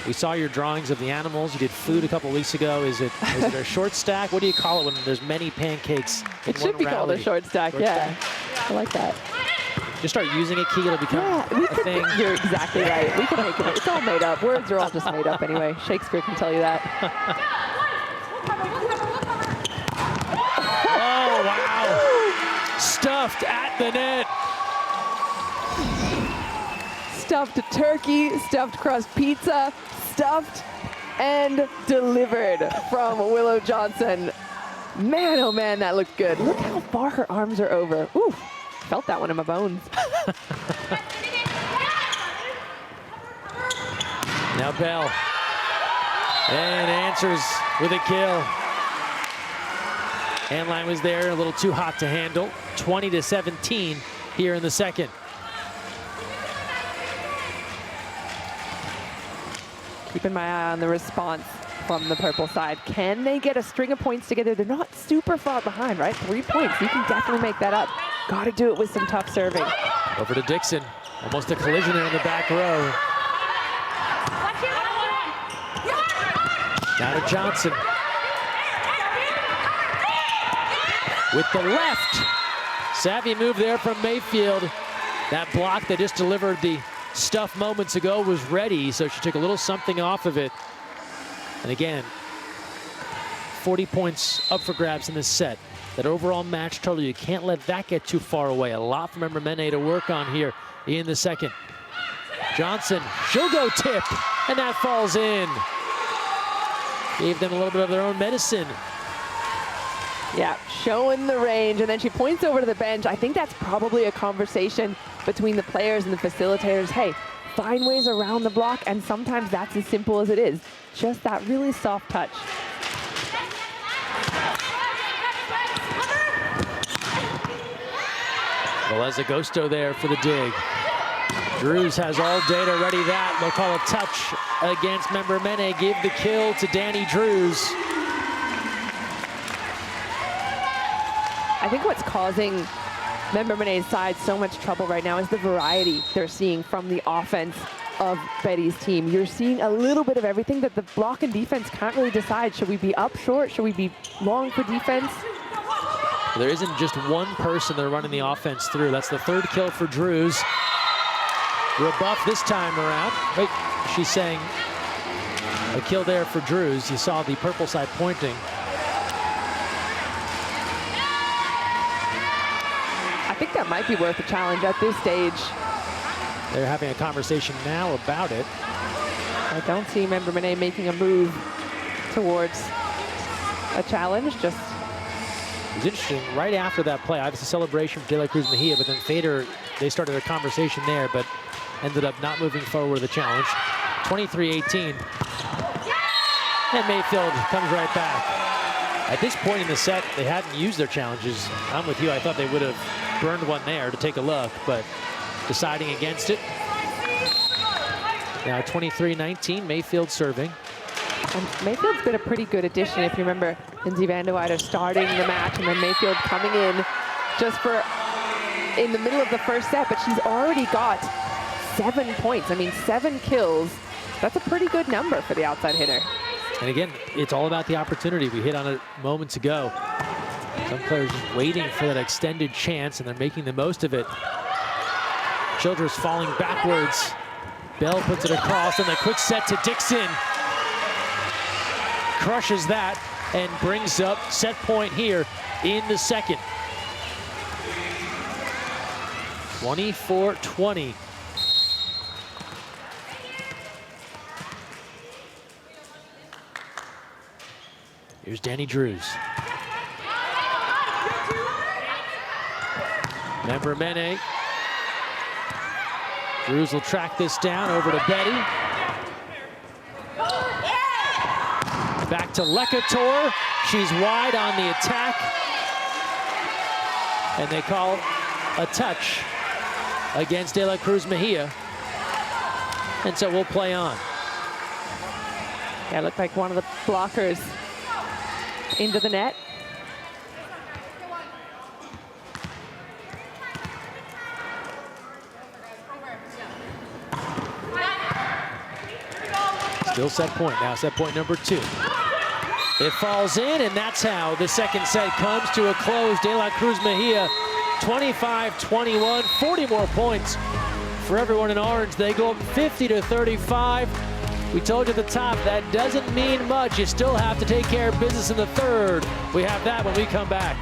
Speaker 1: We saw your drawings of the animals. You did food a couple weeks ago. Is it a short stack? What do you call it when there's many pancakes in
Speaker 2: It should
Speaker 1: one
Speaker 2: be called a
Speaker 1: rally?
Speaker 2: short stack, yeah. I like that.
Speaker 1: Just start using it, Key. It'll become
Speaker 2: We
Speaker 1: a
Speaker 2: could,
Speaker 1: thing.
Speaker 2: you're exactly right. We can make it. It's all made up. Words are all just made up anyway. Shakespeare can tell you that.
Speaker 1: Oh, wow. Stuffed at the net.
Speaker 2: Stuffed turkey, stuffed crust pizza, stuffed and delivered from Willow Johnson. Man, oh man, that looked good. Look how far her arms are over. Ooh, felt that one in my bones.
Speaker 1: Now Bell. And answers with a kill. Handline was there, a little too hot to handle. 20-17 here in the second.
Speaker 2: Keeping my eye on the response from the purple side. Can they get a string of points together? They're not super far behind, right? 3 points, you can definitely make that up. Got to do it with some tough serving.
Speaker 1: Over to Dixon. Almost a collision there in the back row. Now to Johnson. With the left. Savvy move there from Mayfield. That block that just delivered the stuff moments ago was ready, so she took a little something off of it. And again, 40 points up for grabs in this set. That overall match total, you can't let that get too far away. A lot for Member to work on here in the second. Johnson, she'll go tip, and that falls in. Gave them a little bit of their own medicine.
Speaker 2: Yeah, showing the range, and then she points over to the bench. I think that's probably a conversation between the players and the facilitators. Hey, find ways around the block, and sometimes that's as simple as it is. Just that really soft touch.
Speaker 1: Velez Agosto there for the dig. Drews has all day to ready that. They'll call a touch against Member Mene. Give the kill to Danny Drews.
Speaker 2: I think what's causing Member Mene's side so much trouble right now is the variety they're seeing from the offense of Betty's team. You're seeing a little bit of everything that the block and defense can't really decide. Should we be up short? Should we be long for defense?
Speaker 1: There isn't just one person they're running the offense through. That's the third kill for Drews. Rebuff this time around. Wait, she's saying a kill there for Drews. You saw the purple side pointing.
Speaker 2: I think that might be worth a challenge at this stage.
Speaker 1: They're having a conversation now about it.
Speaker 2: I don't see Member Mene making a move towards a challenge, just
Speaker 1: It was interesting, right after that play, obviously celebration for De La Cruz Mejia, but then Fader, they started a conversation there, but ended up not moving forward with the challenge. 23-18. And Mayfield comes right back. At this point in the set, they hadn't used their challenges. I'm with you, I thought they would have burned one there to take a look, but deciding against it. Now 23-19, Mayfield serving.
Speaker 2: And Mayfield's been a pretty good addition. If you remember, Lindsay Van de Wyder starting the match and then Mayfield coming in just for in the middle of the first set, but she's already got 7 points. I mean, 7 kills. That's a pretty good number for the outside hitter.
Speaker 1: And again, it's all about the opportunity. We hit on it moments ago. Some players just waiting for that extended chance, and they're making the most of it. Childress falling backwards. Bell puts it across, and the quick set to Dixon. Crushes that and brings up set point here in the second. 24-20. Here's Danny Drews. Member Mene. Drews will track this down over to Betty. Back to Lekator. She's wide on the attack. And they call a touch against De La Cruz Mejia. And so we'll play on.
Speaker 2: Yeah, it looked like one of the blockers into the net.
Speaker 1: Still set point. Now set point number 2. It falls in, and that's how the second set comes to a close. De La Cruz Mejia, 25-21, 40 more points for everyone in orange. They go up 50-35. We told you at the top, that doesn't mean much. You still have to take care of business in the third. We have that when we come back.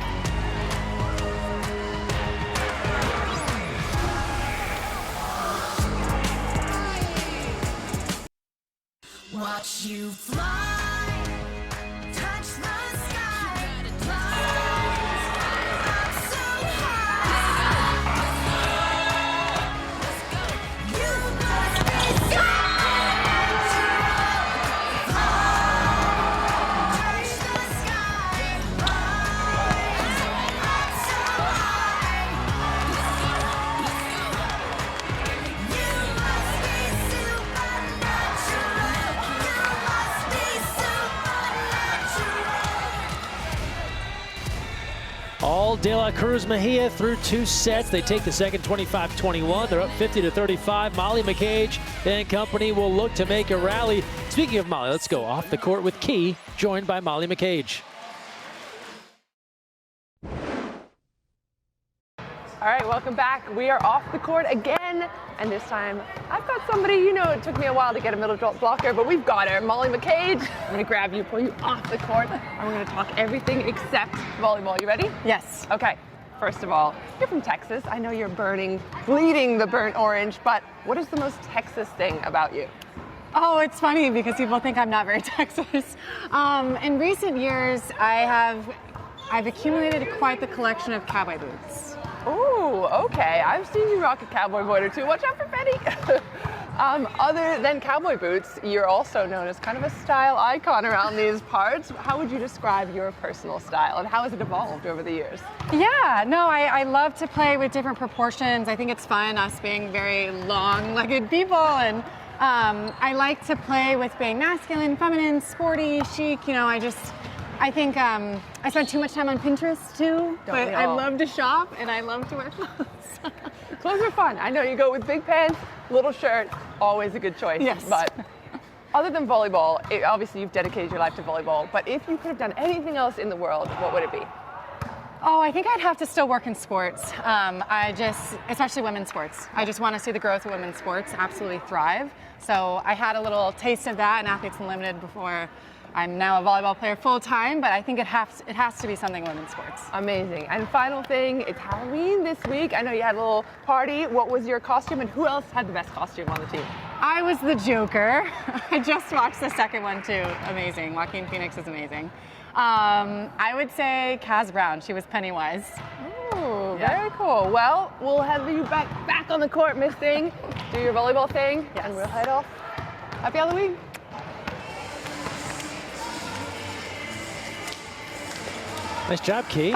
Speaker 9: Watch you fly, touch the sky, fly up so high. You must be supernatural. Touch the sky, rise up so high. You must be supernatural.
Speaker 1: All De La Cruz Mejia through 2 sets. They take the second 25-21. They're up 50-35. Molly McCage and company will look to make a rally. Speaking of Molly, let's go off the court with Key, joined by Molly McCage.
Speaker 2: All right, welcome back. We are off the court again, and this time I've got somebody, you know, it took me a while to get a middle blocker, but we've got her, Molly McCage. I'm gonna grab you, pull you off the court, and we're gonna talk everything except volleyball. You ready?
Speaker 6: Yes.
Speaker 2: Okay, first of all, you're from Texas. I know you're bleeding the burnt orange, but what is the most Texas thing about you?
Speaker 6: Oh, it's funny because people think I'm not very Texas. In recent years, I've accumulated quite the collection of cowboy boots.
Speaker 2: Ooh, okay. I've seen you rock a cowboy boot or two. Watch out for Betty. Other than cowboy boots, you're also known as kind of a style icon around these parts. How would you describe your personal style, and how has it evolved over the years?
Speaker 6: Yeah, no, I love to play with different proportions. I think it's fun, us being very long-legged people, and I like to play with being masculine, feminine, sporty, chic. You know, I think I spend too much time on Pinterest too, but I love to shop and I love to wear clothes.
Speaker 2: Clothes are fun. I know you go with big pants, little shirt, always a good choice.
Speaker 6: Yes.
Speaker 2: But other than volleyball, obviously you've dedicated your life to volleyball, but if you could have done anything else in the world, what would it be?
Speaker 6: Oh, I think I'd have to still work in sports. Especially women's sports. I just want to see the growth of women's sports absolutely thrive. So I had a little taste of that in Athletes Unlimited before. I'm now a volleyball player full-time, but I think it has to be something women's sports.
Speaker 2: Amazing. And final thing, it's Halloween this week. I know you had a little party. What was your costume, and who else had the best costume on the team?
Speaker 6: I was the Joker. I just watched the second one too. Amazing. Joaquin Phoenix is amazing. I would say Kaz Brown. She was Pennywise.
Speaker 2: Ooh, very cool. Well, we'll have you back on the court, Miss Thing. Do your volleyball thing, and we'll head off. Happy Halloween.
Speaker 1: Nice job, Key.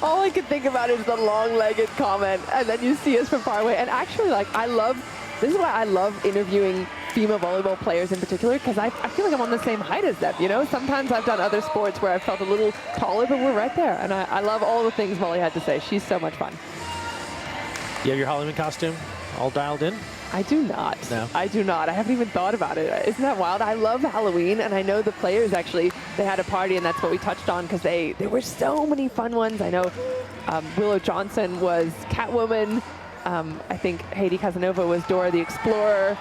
Speaker 2: All I could think about is the long-legged comment, and then you see us from far away. And actually, like, this is why I love interviewing female volleyball players in particular, because I feel like I'm on the same height as them, you know? Sometimes I've done other sports where I've felt a little taller, but we're right there. And I love all the things Molly had to say. She's so much fun.
Speaker 1: You have your Halloween costume all dialed in?
Speaker 2: I do not.
Speaker 1: No.
Speaker 2: I do not. I haven't even thought about it. Isn't that wild? I love Halloween, and I know the players actually, they had a party, and that's what we touched on, because there were so many fun ones. I know Willow Johnson was Catwoman. I think Heidi Casanova was Dora the Explorer.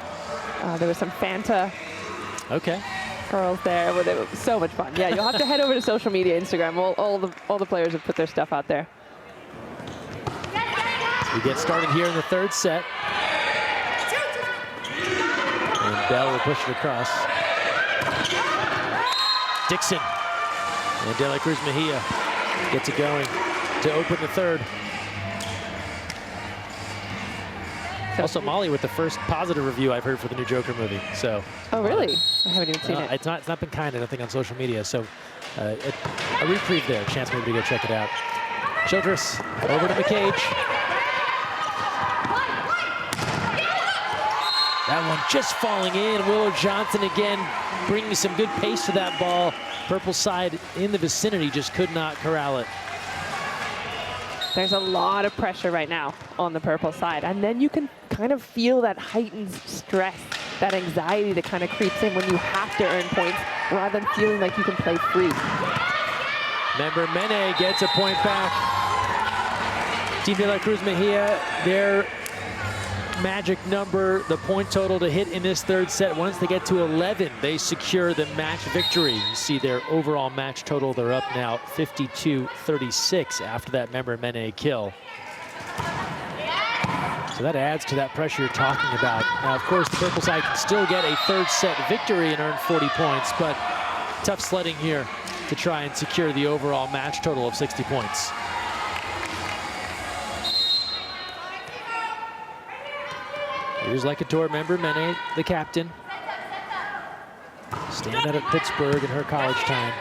Speaker 2: There was some Fanta girls there. Well, they were so much fun. Yeah, you'll have to head over to social media, Instagram. All the players have put their stuff out there.
Speaker 1: We get started here in the third set. And Bell will push it across. Dixon and De La Cruz Mejia gets it going to open the third. Also, Molly with the first positive review I've heard for the new Joker movie. So.
Speaker 2: Oh, really? I haven't even seen it.
Speaker 1: It's not been kind, I don't think, on social media. So a reprieve there. Chance maybe to go check it out. Childress over to McCage. That one just falling in. Willow Johnson again bringing some good pace to that ball. Purple side in the vicinity, just could not corral it.
Speaker 2: There's a lot of pressure right now on the purple side, and then you can kind of feel that heightened stress that anxiety that kind of creeps in when you have to earn points rather than feeling like you can play free.
Speaker 1: Remember, Mene gets a point back. Team De La Cruz Mejia, their magic number, the point total to hit in this third set. Once they get to 11, they secure the match victory. You see their overall match total, they're up now 52-36 after that Member Mene kill. So that adds to that pressure you're talking about. Now, of course, the purple side can still get a third set victory and earn 40 points, but tough sledding here to try and secure the overall match total of 60 points. Here's Lecator, Member Mene, the captain. Staying out of Pittsburgh in her college time.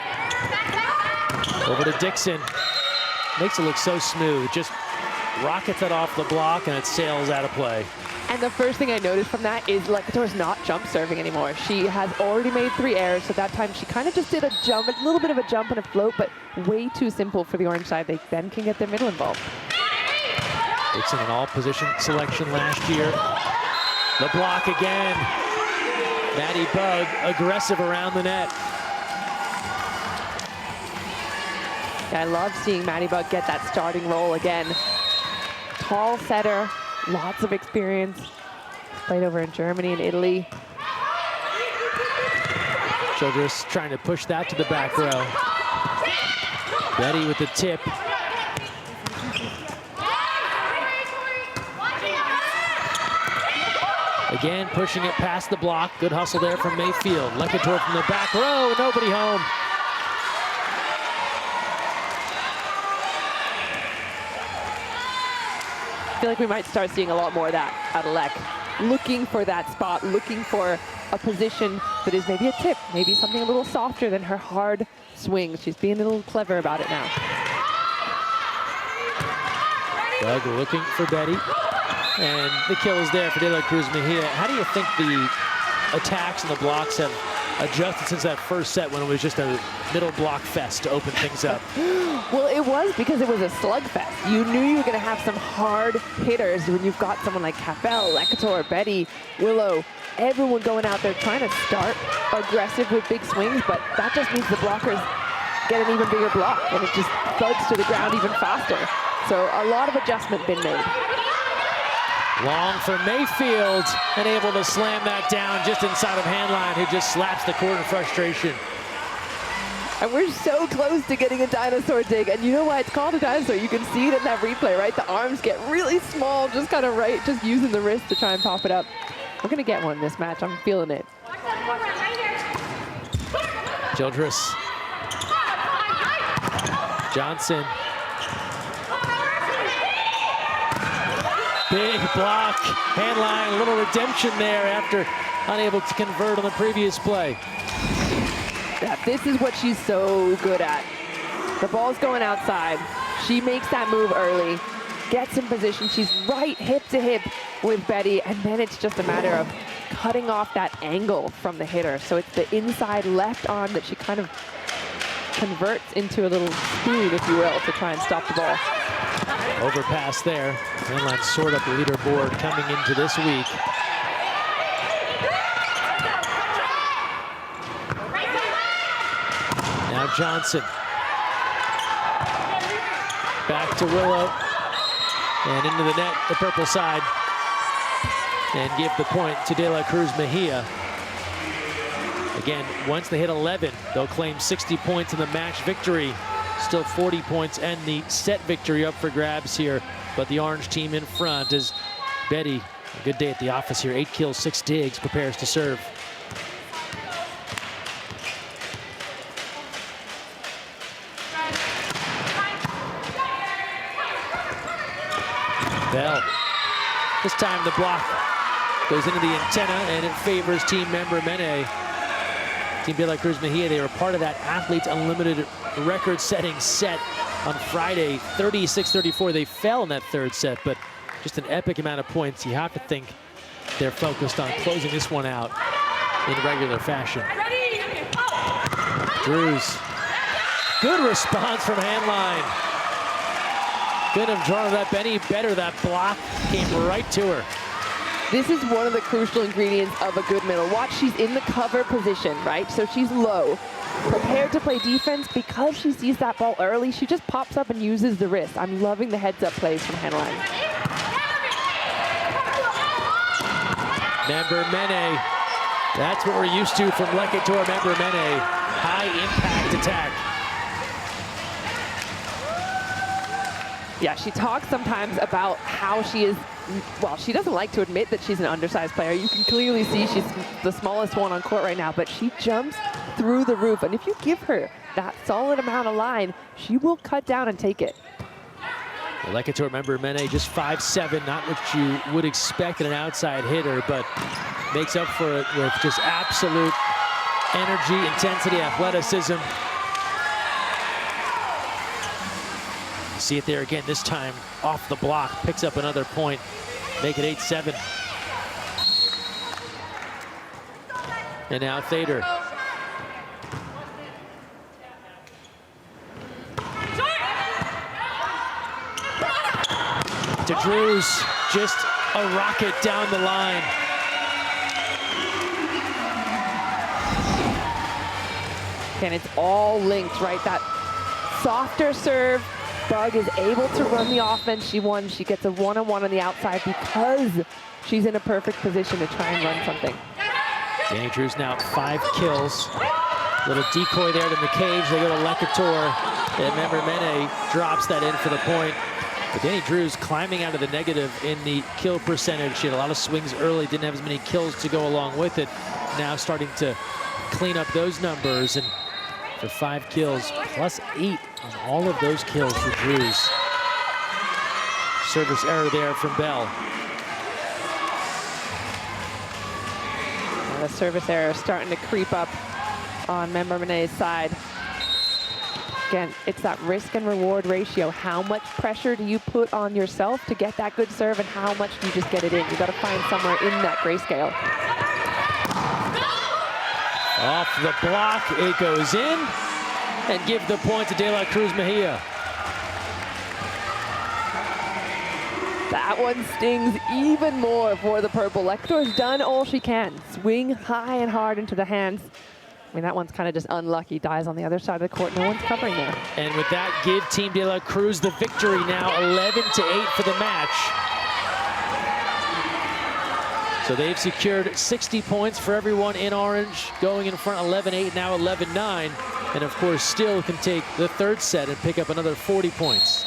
Speaker 1: Over to Dixon. Makes it look so smooth. Just rockets it off the block and it sails out of play.
Speaker 2: And the first thing I noticed from that is Lecator's not jump serving anymore. She has already made 3 errors, so that time she kind of just did a jump, a little bit of a jump and a float, but way too simple for the orange side. They then can get their middle involved.
Speaker 1: Dixon an all position selection last year. The block again. Maddie Bug aggressive around the net.
Speaker 2: Yeah, I love seeing Maddie Bug get that starting role again. Tall setter, lots of experience. Played over in Germany and Italy.
Speaker 1: Childress trying to push that to the back row. Betty with the tip. Again, pushing it past the block. Good hustle there from Mayfield. Lecator from the back row, nobody home.
Speaker 2: I feel like we might start seeing a lot more of that out of Lek. Looking for that spot, looking for a position that is maybe a tip, maybe something a little softer than her hard swing. She's being a little clever about it now.
Speaker 1: Doug looking for Betty. And the kill is there for De La Cruz Mejia. How do you think the attacks and the blocks have adjusted since that first set when it was just a middle block fest to open things up?
Speaker 2: Well, it was because it was a slugfest. You knew you were going to have some hard hitters when you've got someone like Capel, Lecator, Betty, Willow, everyone going out there trying to start aggressive with big swings, but that just means the blockers get an even bigger block and it just thuds to the ground even faster. So a lot of adjustment been made.
Speaker 1: Long for Mayfield, and able to slam that down just inside of Handline, who just slaps the court in frustration.
Speaker 2: And we're so close to getting a dinosaur dig, and you know why it's called a dinosaur? You can see it in that replay, right? The arms get really small, just kind of right, just using the wrist to try and pop it up. We're gonna get one in this match, I'm feeling it.
Speaker 1: Childress. Johnson. Big block, Handline, a little redemption there after unable to convert on the previous play.
Speaker 2: Yeah, this is what she's so good at. The ball's going outside. She makes that move early, gets in position. She's right hip to hip with Betty, and then it's just a matter of cutting off that angle from the hitter. So it's the inside left arm that she kind of converts into a little spoon, if you will, to try and stop the ball.
Speaker 1: Overpass there. Handline sort up the leaderboard coming into this week. Now Johnson. Back to Willow. And into the net, the purple side. And give the point to De La Cruz Mejia. Again, once they hit 11, they'll claim 60 points in the match victory. Still 40 points and the set victory up for grabs here. But the orange team in front as Betty, a good day at the office here, 8 kills, 6 digs, prepares to serve. Bell. This time the block goes into the antenna and it favors team member Mene. Team De La Cruz Mejia, they were part of that Athletes Unlimited record-setting set on Friday, 36-34. They fell in that third set, but just an epic amount of points. You have to think they're focused on closing this one out in regular fashion. Drews. Good response from Handline. Couldn't have drawn that any better. That block came right to her.
Speaker 2: This is one of the crucial ingredients of a good middle. Watch, she's in the cover position, right? So she's low, prepared to play defense. Because she sees that ball early, she just pops up and uses the wrist. I'm loving the heads-up plays from Henline.
Speaker 1: Member Mene. That's what we're used to from Leketor Member Mene. High impact attack.
Speaker 2: Yeah, she talks sometimes about how she is, well, she doesn't like to admit that she's an undersized player. You can clearly see she's the smallest one on court right now, but she jumps through the roof. And if you give her that solid amount of line, she will cut down and take it.
Speaker 1: Leketor Member Mene, just 5'7", not what you would expect in an outside hitter, but makes up for it with just absolute energy, intensity, athleticism. You see it there again, this time off the block, picks up another point, make it 8-7. And now Thader. To Drews, just a rocket down the line.
Speaker 2: And it's all linked, right? That softer serve. Bug is able to run the offense she won. She gets a one-on-one on the outside because she's in a perfect position to try and run something.
Speaker 1: Danny Drews now 5 kills. Little decoy there to McCage. They go to Leketor. And Member Mene drops that in for the point. But Danny Drews climbing out of the negative in the kill percentage. She had a lot of swings early, didn't have as many kills to go along with it. Now starting to clean up those numbers. And for 5 kills, plus 8 on all of those kills for Drews. Service error there from Bell.
Speaker 2: The service error starting to creep up on Member Mene's side. Again, it's that risk and reward ratio. How much pressure do you put on yourself to get that good serve, and how much do you just get it in? You got to find somewhere in that grayscale.
Speaker 1: Off the block, it goes in, and give the point to De La Cruz Mejia.
Speaker 2: That one stings even more for the purple. Leketor's done all she can. Swing high and hard into the hands. I mean, that one's kind of just unlucky. Dies on the other side of the court. No one's covering there.
Speaker 1: And with that, give Team De La Cruz the victory now, 11-8 for the match. So they've secured 60 points for everyone in orange, going in front 11-8, now 11-9. And of course, still can take the third set and pick up another 40 points.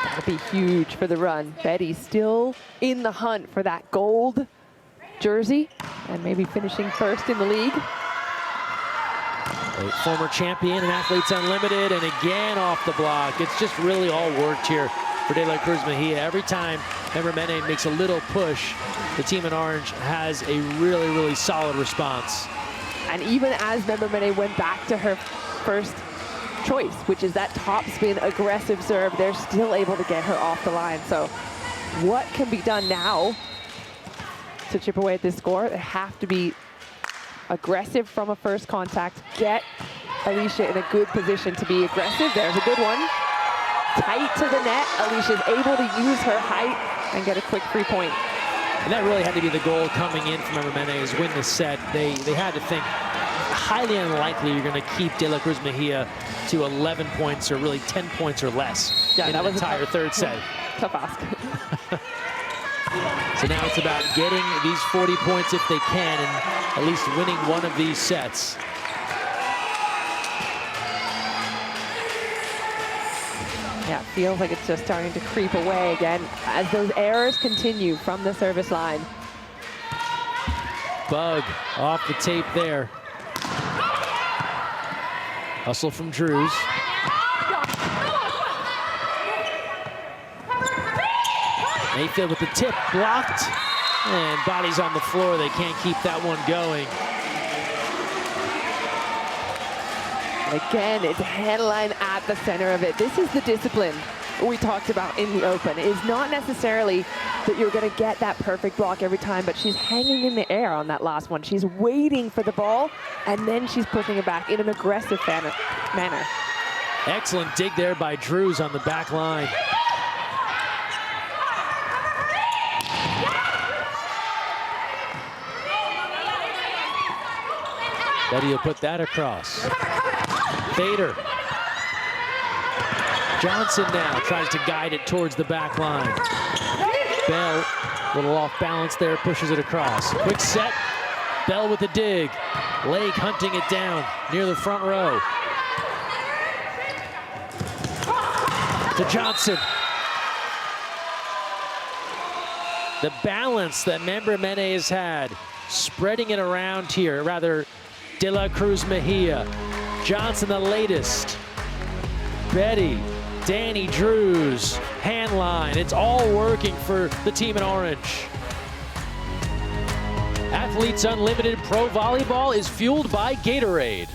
Speaker 2: That'll be huge for the run. Betty still in the hunt for that gold jersey and maybe finishing first in the league.
Speaker 1: A former champion in Athletes Unlimited, and again off the block. It's just really all worked here for De La Cruz Mejia. Every time Member Mene makes a little push, the team in orange has a really, really solid response.
Speaker 2: And even as Member Mene went back to her first choice, which is that top spin aggressive serve, they're still able to get her off the line. So what can be done now to chip away at this score? They have to be aggressive from a first contact, get Alicia in a good position to be aggressive. There's a good one. Tight to the net. Alicia's able to use her height and get a quick free point.
Speaker 1: And that really had to be the goal coming in from Member Mene, is win the set. They had to think highly unlikely you're going to keep De La Cruz Mejia to 11 points or really 10 points or less in that entire third set.
Speaker 2: Tough ask.
Speaker 1: So now it's about getting these 40 points if they can, and at least winning one of these sets.
Speaker 2: Yeah, it feels like it's just starting to creep away again as those errors continue from the service line.
Speaker 1: Bug off the tape there. Hustle from Drews. Mayfield with the tip blocked, and bodies on the floor. They can't keep that one going.
Speaker 2: Again, it's Henline at the center of it. This is the discipline we talked about in the open. It's not necessarily that you're going to get that perfect block every time, but she's hanging in the air on that last one. She's waiting for the ball, and then she's pushing it back in an aggressive manner.
Speaker 1: Excellent dig there by Drews on the back line. Betty will put that across. Vader. Johnson now tries to guide it towards the back line. Bell, a little off balance there, pushes it across. Quick set. Bell with the dig. Lake hunting it down near the front row. To Johnson. The balance that Member Mene has had, spreading it around here, rather De La Cruz Mejia. Johnson the latest. Betty, Danny Drews, hand line. It's all working for the team in orange. Athletes Unlimited Pro Volleyball is fueled by Gatorade.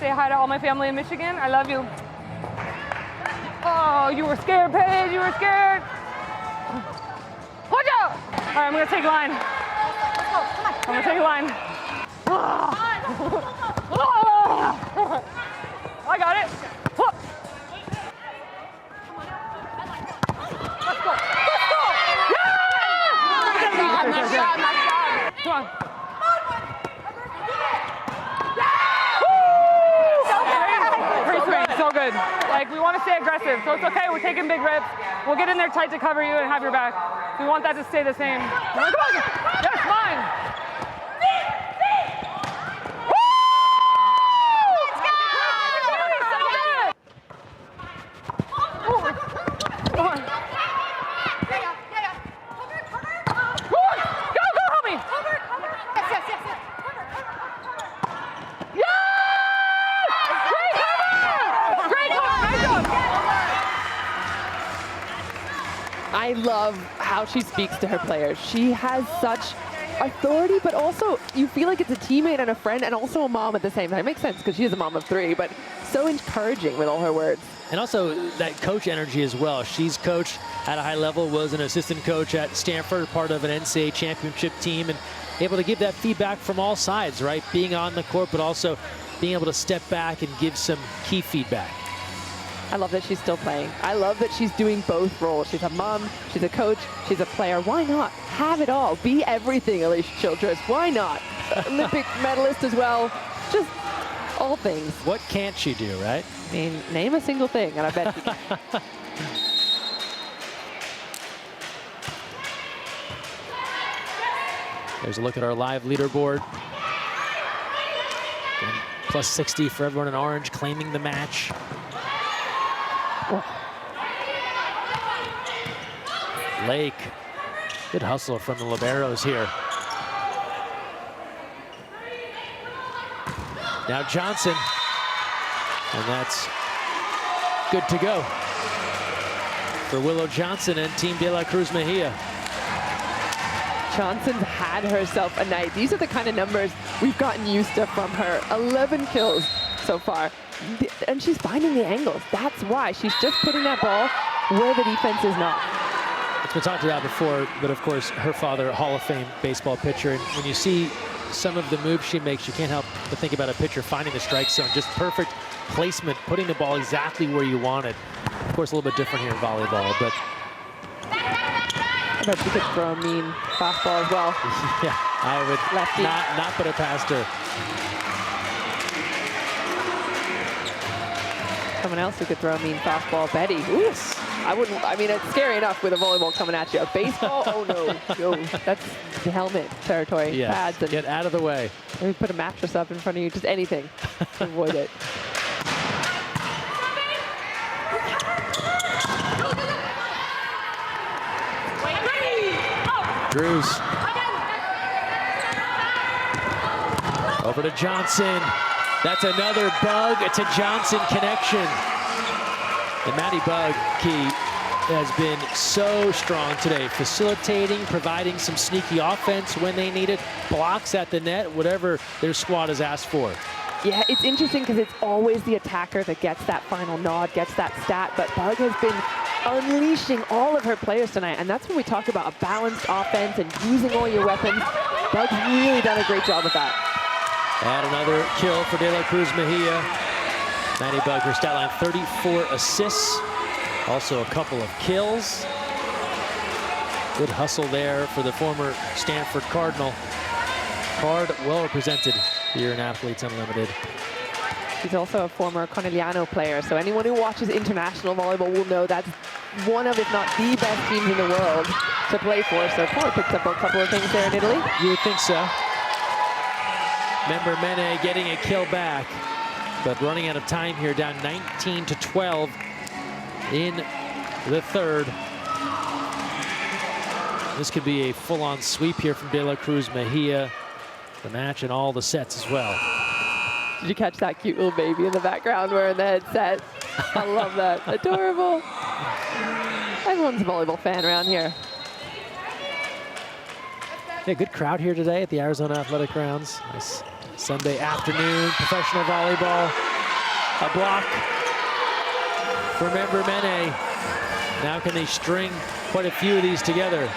Speaker 6: Say hi to all my family in Michigan. I love you. Oh, you were scared, Paige. You were scared. Watch out! All right, I'm gonna take line. I'm gonna take line. I got it. Let's go. Let's go. Yeah! Nice job, nice job. Come on. So good. Like, we want to stay aggressive, so it's okay. We're taking big rips. We'll get in there tight to cover you and have your back. We want that to stay the same. Come on. Yes, mine.
Speaker 2: I love how she speaks to her players. She has such authority, but also you feel like it's a teammate and a friend and also a mom at the same time. It makes sense because she is a mom of 3, but so encouraging with all her words.
Speaker 1: And also that coach energy as well. She's coached at a high level, was an assistant coach at Stanford, part of an NCAA championship team, and able to give that feedback from all sides, right? Being on the court, but also being able to step back and give some key feedback.
Speaker 2: I love that she's still playing. I love that she's doing both roles. She's a mom, she's a coach, she's a player. Why not? Have it all. Be everything, Alicia Childress. Why not? Olympic medalist as well. Just all things.
Speaker 1: What can't she do, right?
Speaker 2: I mean, name a single thing, and I bet she can.
Speaker 1: There's a look at our live leaderboard. Again, plus 60 for everyone in orange, claiming the match. Oh. Lake, good hustle from the liberos here. Now Johnson, and that's good to go for Willow Johnson and Team De La Cruz Mejia.
Speaker 2: Johnson's had herself a night. These are the kind of numbers we've gotten used to from her. 11 kills so far. And she's finding the angles. That's why. She's just putting that ball where the defense is not.
Speaker 1: It's been talked about before, but of course, her father, Hall of Fame baseball pitcher. And when you see some of the moves she makes, you can't help but think about a pitcher finding the strike zone. Just perfect placement, putting the ball exactly where you want it. Of course, a little bit different here in volleyball, but
Speaker 2: I bet she could throw a mean fastball as well.
Speaker 1: yeah, I would
Speaker 2: Lefty.
Speaker 1: not put it past her.
Speaker 2: Someone else who could throw a mean fastball, Betty. Ooh, I wouldn't. I mean, it's scary enough with a volleyball coming at you. A baseball, oh no, that's the helmet territory.
Speaker 1: Yes,
Speaker 2: Pads and
Speaker 1: get out of the way.
Speaker 2: maybe put a mattress up in front of you, just anything to avoid it.
Speaker 1: Drews. Over to Johnson. That's another Bug to Johnson connection. And Maddie Bug, Key, has been so strong today, facilitating, providing some sneaky offense when they need it, blocks at the net, whatever their squad has asked for.
Speaker 2: Yeah, it's interesting because it's always the attacker that gets that final nod, gets that stat, but Bug has been unleashing all of her players tonight, and that's when we talk about a balanced offense and using all your weapons. Bug's really done a great job with that.
Speaker 1: And another kill for De La Cruz Mejia. Maddie Bug, her stat line, 34 assists, also a couple of kills. Good hustle there for the former Stanford Cardinal. Card well represented here in Athletes Unlimited.
Speaker 2: He's also a former Conegliano player, so anyone who watches international volleyball will know that's one of, if not the best teams in the world to play for, so probably picked up a couple of things there in Italy.
Speaker 1: You would think so. Member Mene getting a kill back, but running out of time here, down 19-12 in the third. This could be a full-on sweep here from De La Cruz Mejia. The match and all the sets as well.
Speaker 2: Did you catch that cute little baby in the background wearing the headset? I love that. Adorable. Everyone's a volleyball fan around here.
Speaker 1: Yeah, good crowd here today at the Arizona Athletic Grounds. Nice Sunday afternoon, professional volleyball. A block for Member Mene. Now can they string quite a few of these together?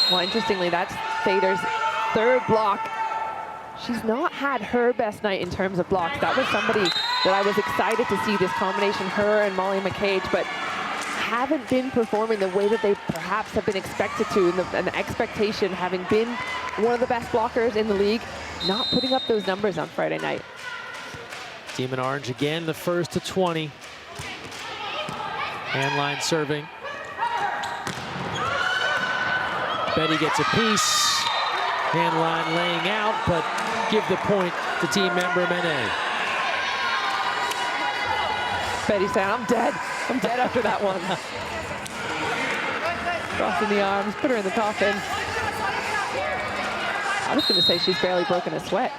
Speaker 2: Well, interestingly, that's Fader's third block. She's not had her best night in terms of blocks. That was somebody that I was excited to see, this combination, her and Molly McCage, but haven't been performing the way that they perhaps have been expected to, and the expectation having been one of the best blockers in the league, not putting up those numbers on Friday night.
Speaker 1: Team in orange again, the first to 20. Handline serving. Betty gets a piece. Handline laying out, but give the point to team member Mene.
Speaker 2: Betty saying, I'm dead. I'm dead after that one. Crossing the arms, put her in the coffin. I was going to say she's barely broken a sweat.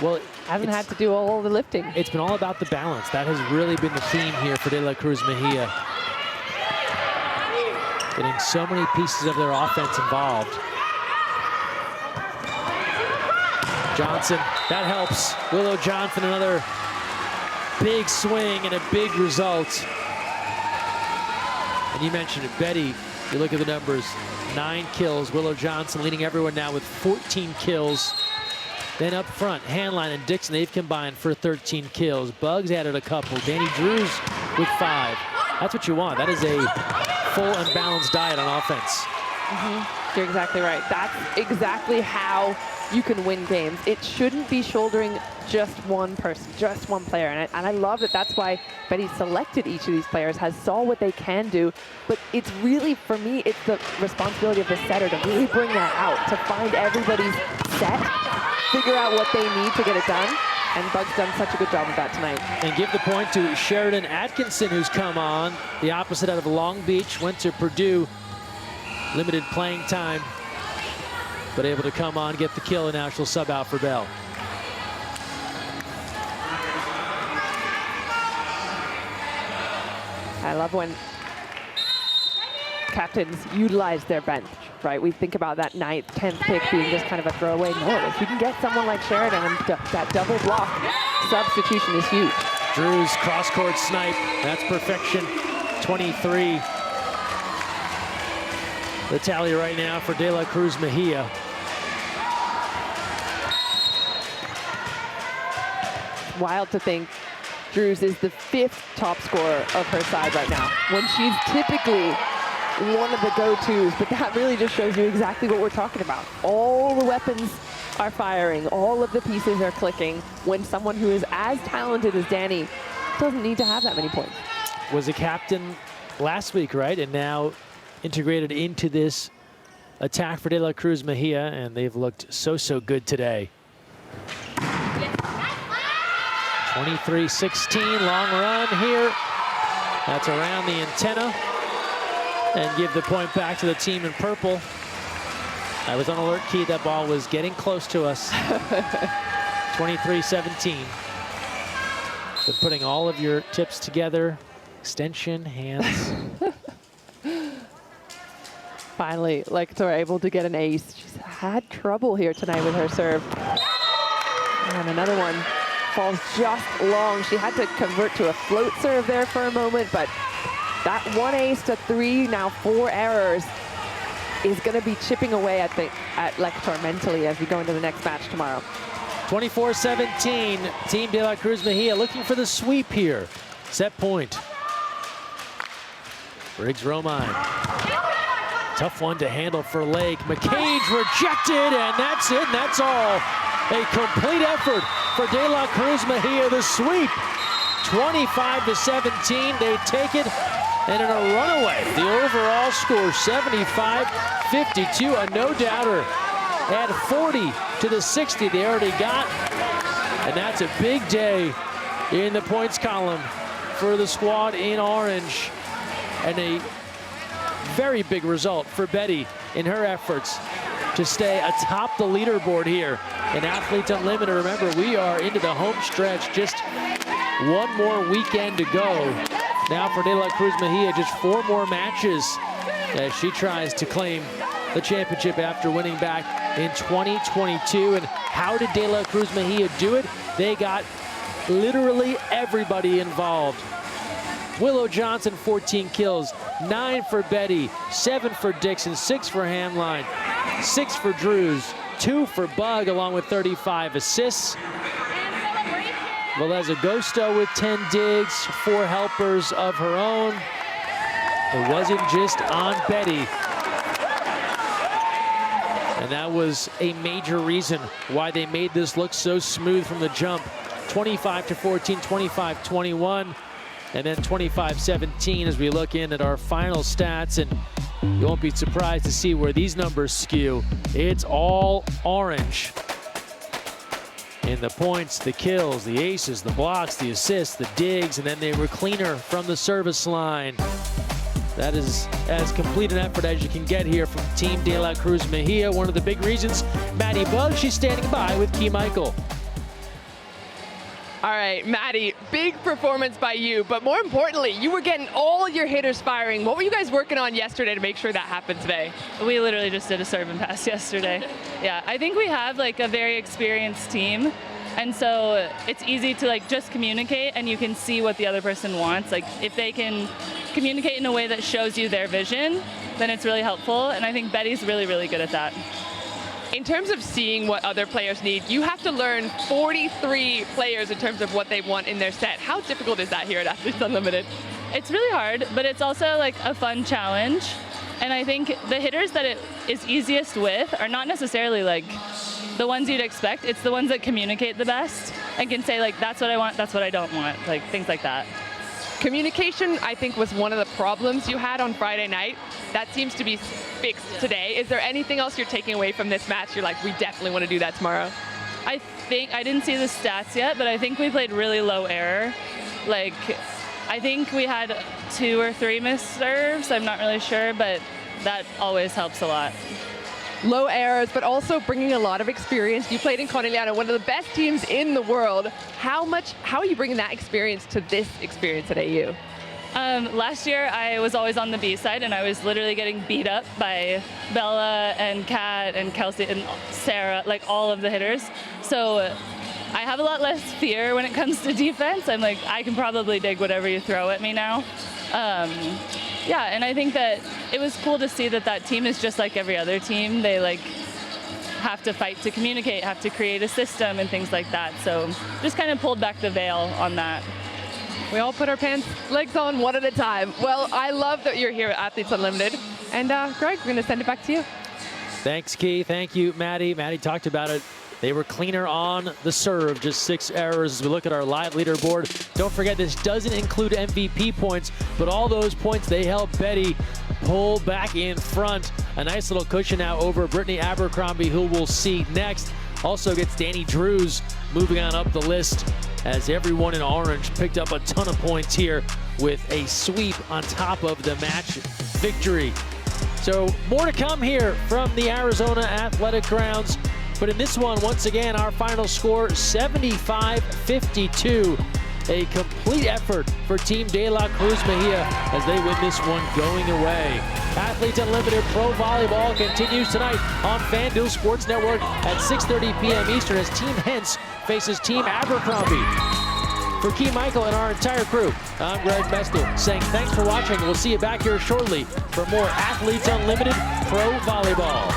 Speaker 1: Well,
Speaker 2: hasn't had to do all the lifting.
Speaker 1: It's been all about the balance. That has really been the theme here for De La Cruz Mejia. Getting so many pieces of their offense involved. Johnson, that helps. Willow Johnson, another big swing and a big result. And you mentioned it, Betty, you look at the numbers, 9 kills. Willow Johnson leading everyone now with 14 kills. Then up front, Handline and Dixon, they've combined for 13 kills. Bugs added a couple. Danny Drews with 5. That's what you want. That is a full and balanced diet on offense.
Speaker 2: You're exactly right. That's exactly how you can win games. It shouldn't be shouldering just one person, just one player. And I love that that's why Betty selected each of these players, has saw what they can do. But it's really, for me, it's the responsibility of the setter to really bring that out, to find everybody's set, figure out what they need to get it done. And Bug's done such a good job of that tonight.
Speaker 1: And give the point to Sheridan Atkinson, who's come on. The opposite out of Long Beach, went to Purdue. Limited playing time, but able to come on, get the kill, and now she'll sub out for Bell.
Speaker 2: I love when captains utilize their bench, right? We think about that 9th, 10th pick being just kind of a throwaway. No, if you can get someone like Sheridan, and that double block substitution is huge.
Speaker 1: Drew's cross-court snipe, that's perfection. 23. The tally right now for De La Cruz Mejia.
Speaker 2: Wild to think Drews is the 5th top scorer of her side right now, when she's typically one of the go-tos, but that really just shows you exactly what we're talking about. All the weapons are firing, all of the pieces are clicking when someone who is as talented as Danny doesn't need to have that many points.
Speaker 1: Was a captain last week, right? And now integrated into this attack for De La Cruz Mejia, and they've looked so good today. 23-16, long run here. That's around the antenna. And give the point back to the team in purple. I was on alert key, that ball was getting close to us. 23-17. Been putting all of your tips together. Extension, hands.
Speaker 2: Finally, Lector able to get an ace. She's had trouble here tonight with her serve. And another one falls just long. She had to convert to a float serve there for a moment, but that 1 ace to 3, now 4 errors, is going to be chipping away at Lector mentally as we go into the next match tomorrow.
Speaker 1: 24-17, Team De La Cruz Mejia looking for the sweep here. Set point. Briggs Romine. Tough one to handle for Lake. McCage rejected, and that's it, and that's all. A complete effort for De La Cruz Mejia, the sweep. 25-17, they take it, and in a runaway, the overall score 75-52, a no-doubter. Add 40 to the 60 they already got, and that's a big day in the points column for the squad in orange, and a very big result for Betty in her efforts to stay atop the leaderboard here in Athletes Unlimited. Remember, we are into the home stretch, just one more weekend to go. Now for De La Cruz Mejia, just 4 more matches as she tries to claim the championship after winning back in 2022. And how did De La Cruz Mejia do it? They got literally everybody involved. Willow Johnson, 14 kills, 9 for Betty, 7 for Dixon, 6 for Hamline, 6 for Drews, 2 for Bug, along with 35 assists. Velez Agosto with 10 digs, 4 helpers of her own. It wasn't just on Betty. And that was a major reason why they made this look so smooth from the jump. 25-14, 25-21, and then 25-17 as we look in at our final stats. And you won't be surprised to see where these numbers skew. It's all orange. In the points, the kills, the aces, the blocks, the assists, the digs, and then they were cleaner from the service line. That is as complete an effort as you can get here from Team De La Cruz Mejia. One of the big reasons, Maddie Bug, she's standing by with Key Michael.
Speaker 2: All right, Maddie, big performance by you, but more importantly, you were getting all your hitters firing. What were you guys working on yesterday to make sure that happened today?
Speaker 8: We literally just did a serve and pass yesterday. Yeah, I think we have like a very experienced team, and so it's easy to like just communicate and you can see what the other person wants. Like if they can communicate in a way that shows you their vision, then it's really helpful, and I think Betty's really, really good at that.
Speaker 2: In terms of seeing what other players need, you have to learn 43 players in terms of what they want in their set. How difficult is that here at Athletes Unlimited?
Speaker 8: It's really hard, but it's also like a fun challenge. And I think the hitters that it is easiest with are not necessarily like the ones you'd expect. It's the ones that communicate the best and can say like, that's what I want, that's what I don't want, like things like that.
Speaker 2: Communication, I think, was one of the problems you had on Friday night. That seems to be fixed today. Is there anything else you're taking away from this match? You're like, we definitely want to do that tomorrow.
Speaker 8: I think, I didn't see the stats yet, but I think we played really low error. Like, I think we had 2 or 3 missed serves. I'm not really sure, but that always helps a lot.
Speaker 2: Low errors, but also bringing a lot of experience. You played in Corneliano, one of the best teams in the world. How are you bringing that experience to this experience at AU?
Speaker 8: Last year, I was always on the B side, and I was literally getting beat up by Bella and Kat and Kelsey and Sarah, like all of the hitters. So I have a lot less fear when it comes to defense. I'm like, I can probably dig whatever you throw at me now. Yeah, and I think that it was cool to see that that team is just like every other team. They like have to fight to communicate, have to create a system and things like that. So just kind of pulled back the veil on that.
Speaker 2: We all put our legs on one at a time. Well, I love that you're here at Athletes Unlimited. And Greg, we're going to send it back to you.
Speaker 1: Thanks, Key. Thank you, Maddie. Maddie talked about it. They were cleaner on the serve, just 6 errors as we look at our live leaderboard. Don't forget, this doesn't include MVP points, but all those points, they help Betty pull back in front. A nice little cushion now over Brittany Abercrombie, who we'll see next. Also gets Danny Drews moving on up the list as everyone in orange picked up a ton of points here with a sweep on top of the match victory. So more to come here from the Arizona Athletic Grounds. But in this one, once again, our final score, 75-52. A complete effort for Team De La Cruz Mejia as they win this one going away. Athletes Unlimited Pro Volleyball continues tonight on FanDuel Sports Network at 6:30 p.m. Eastern as Team Hens faces Team Abercrombie. For Key Michael and our entire crew, I'm Greg Mestel saying thanks for watching. We'll see you back here shortly for more Athletes Unlimited Pro Volleyball.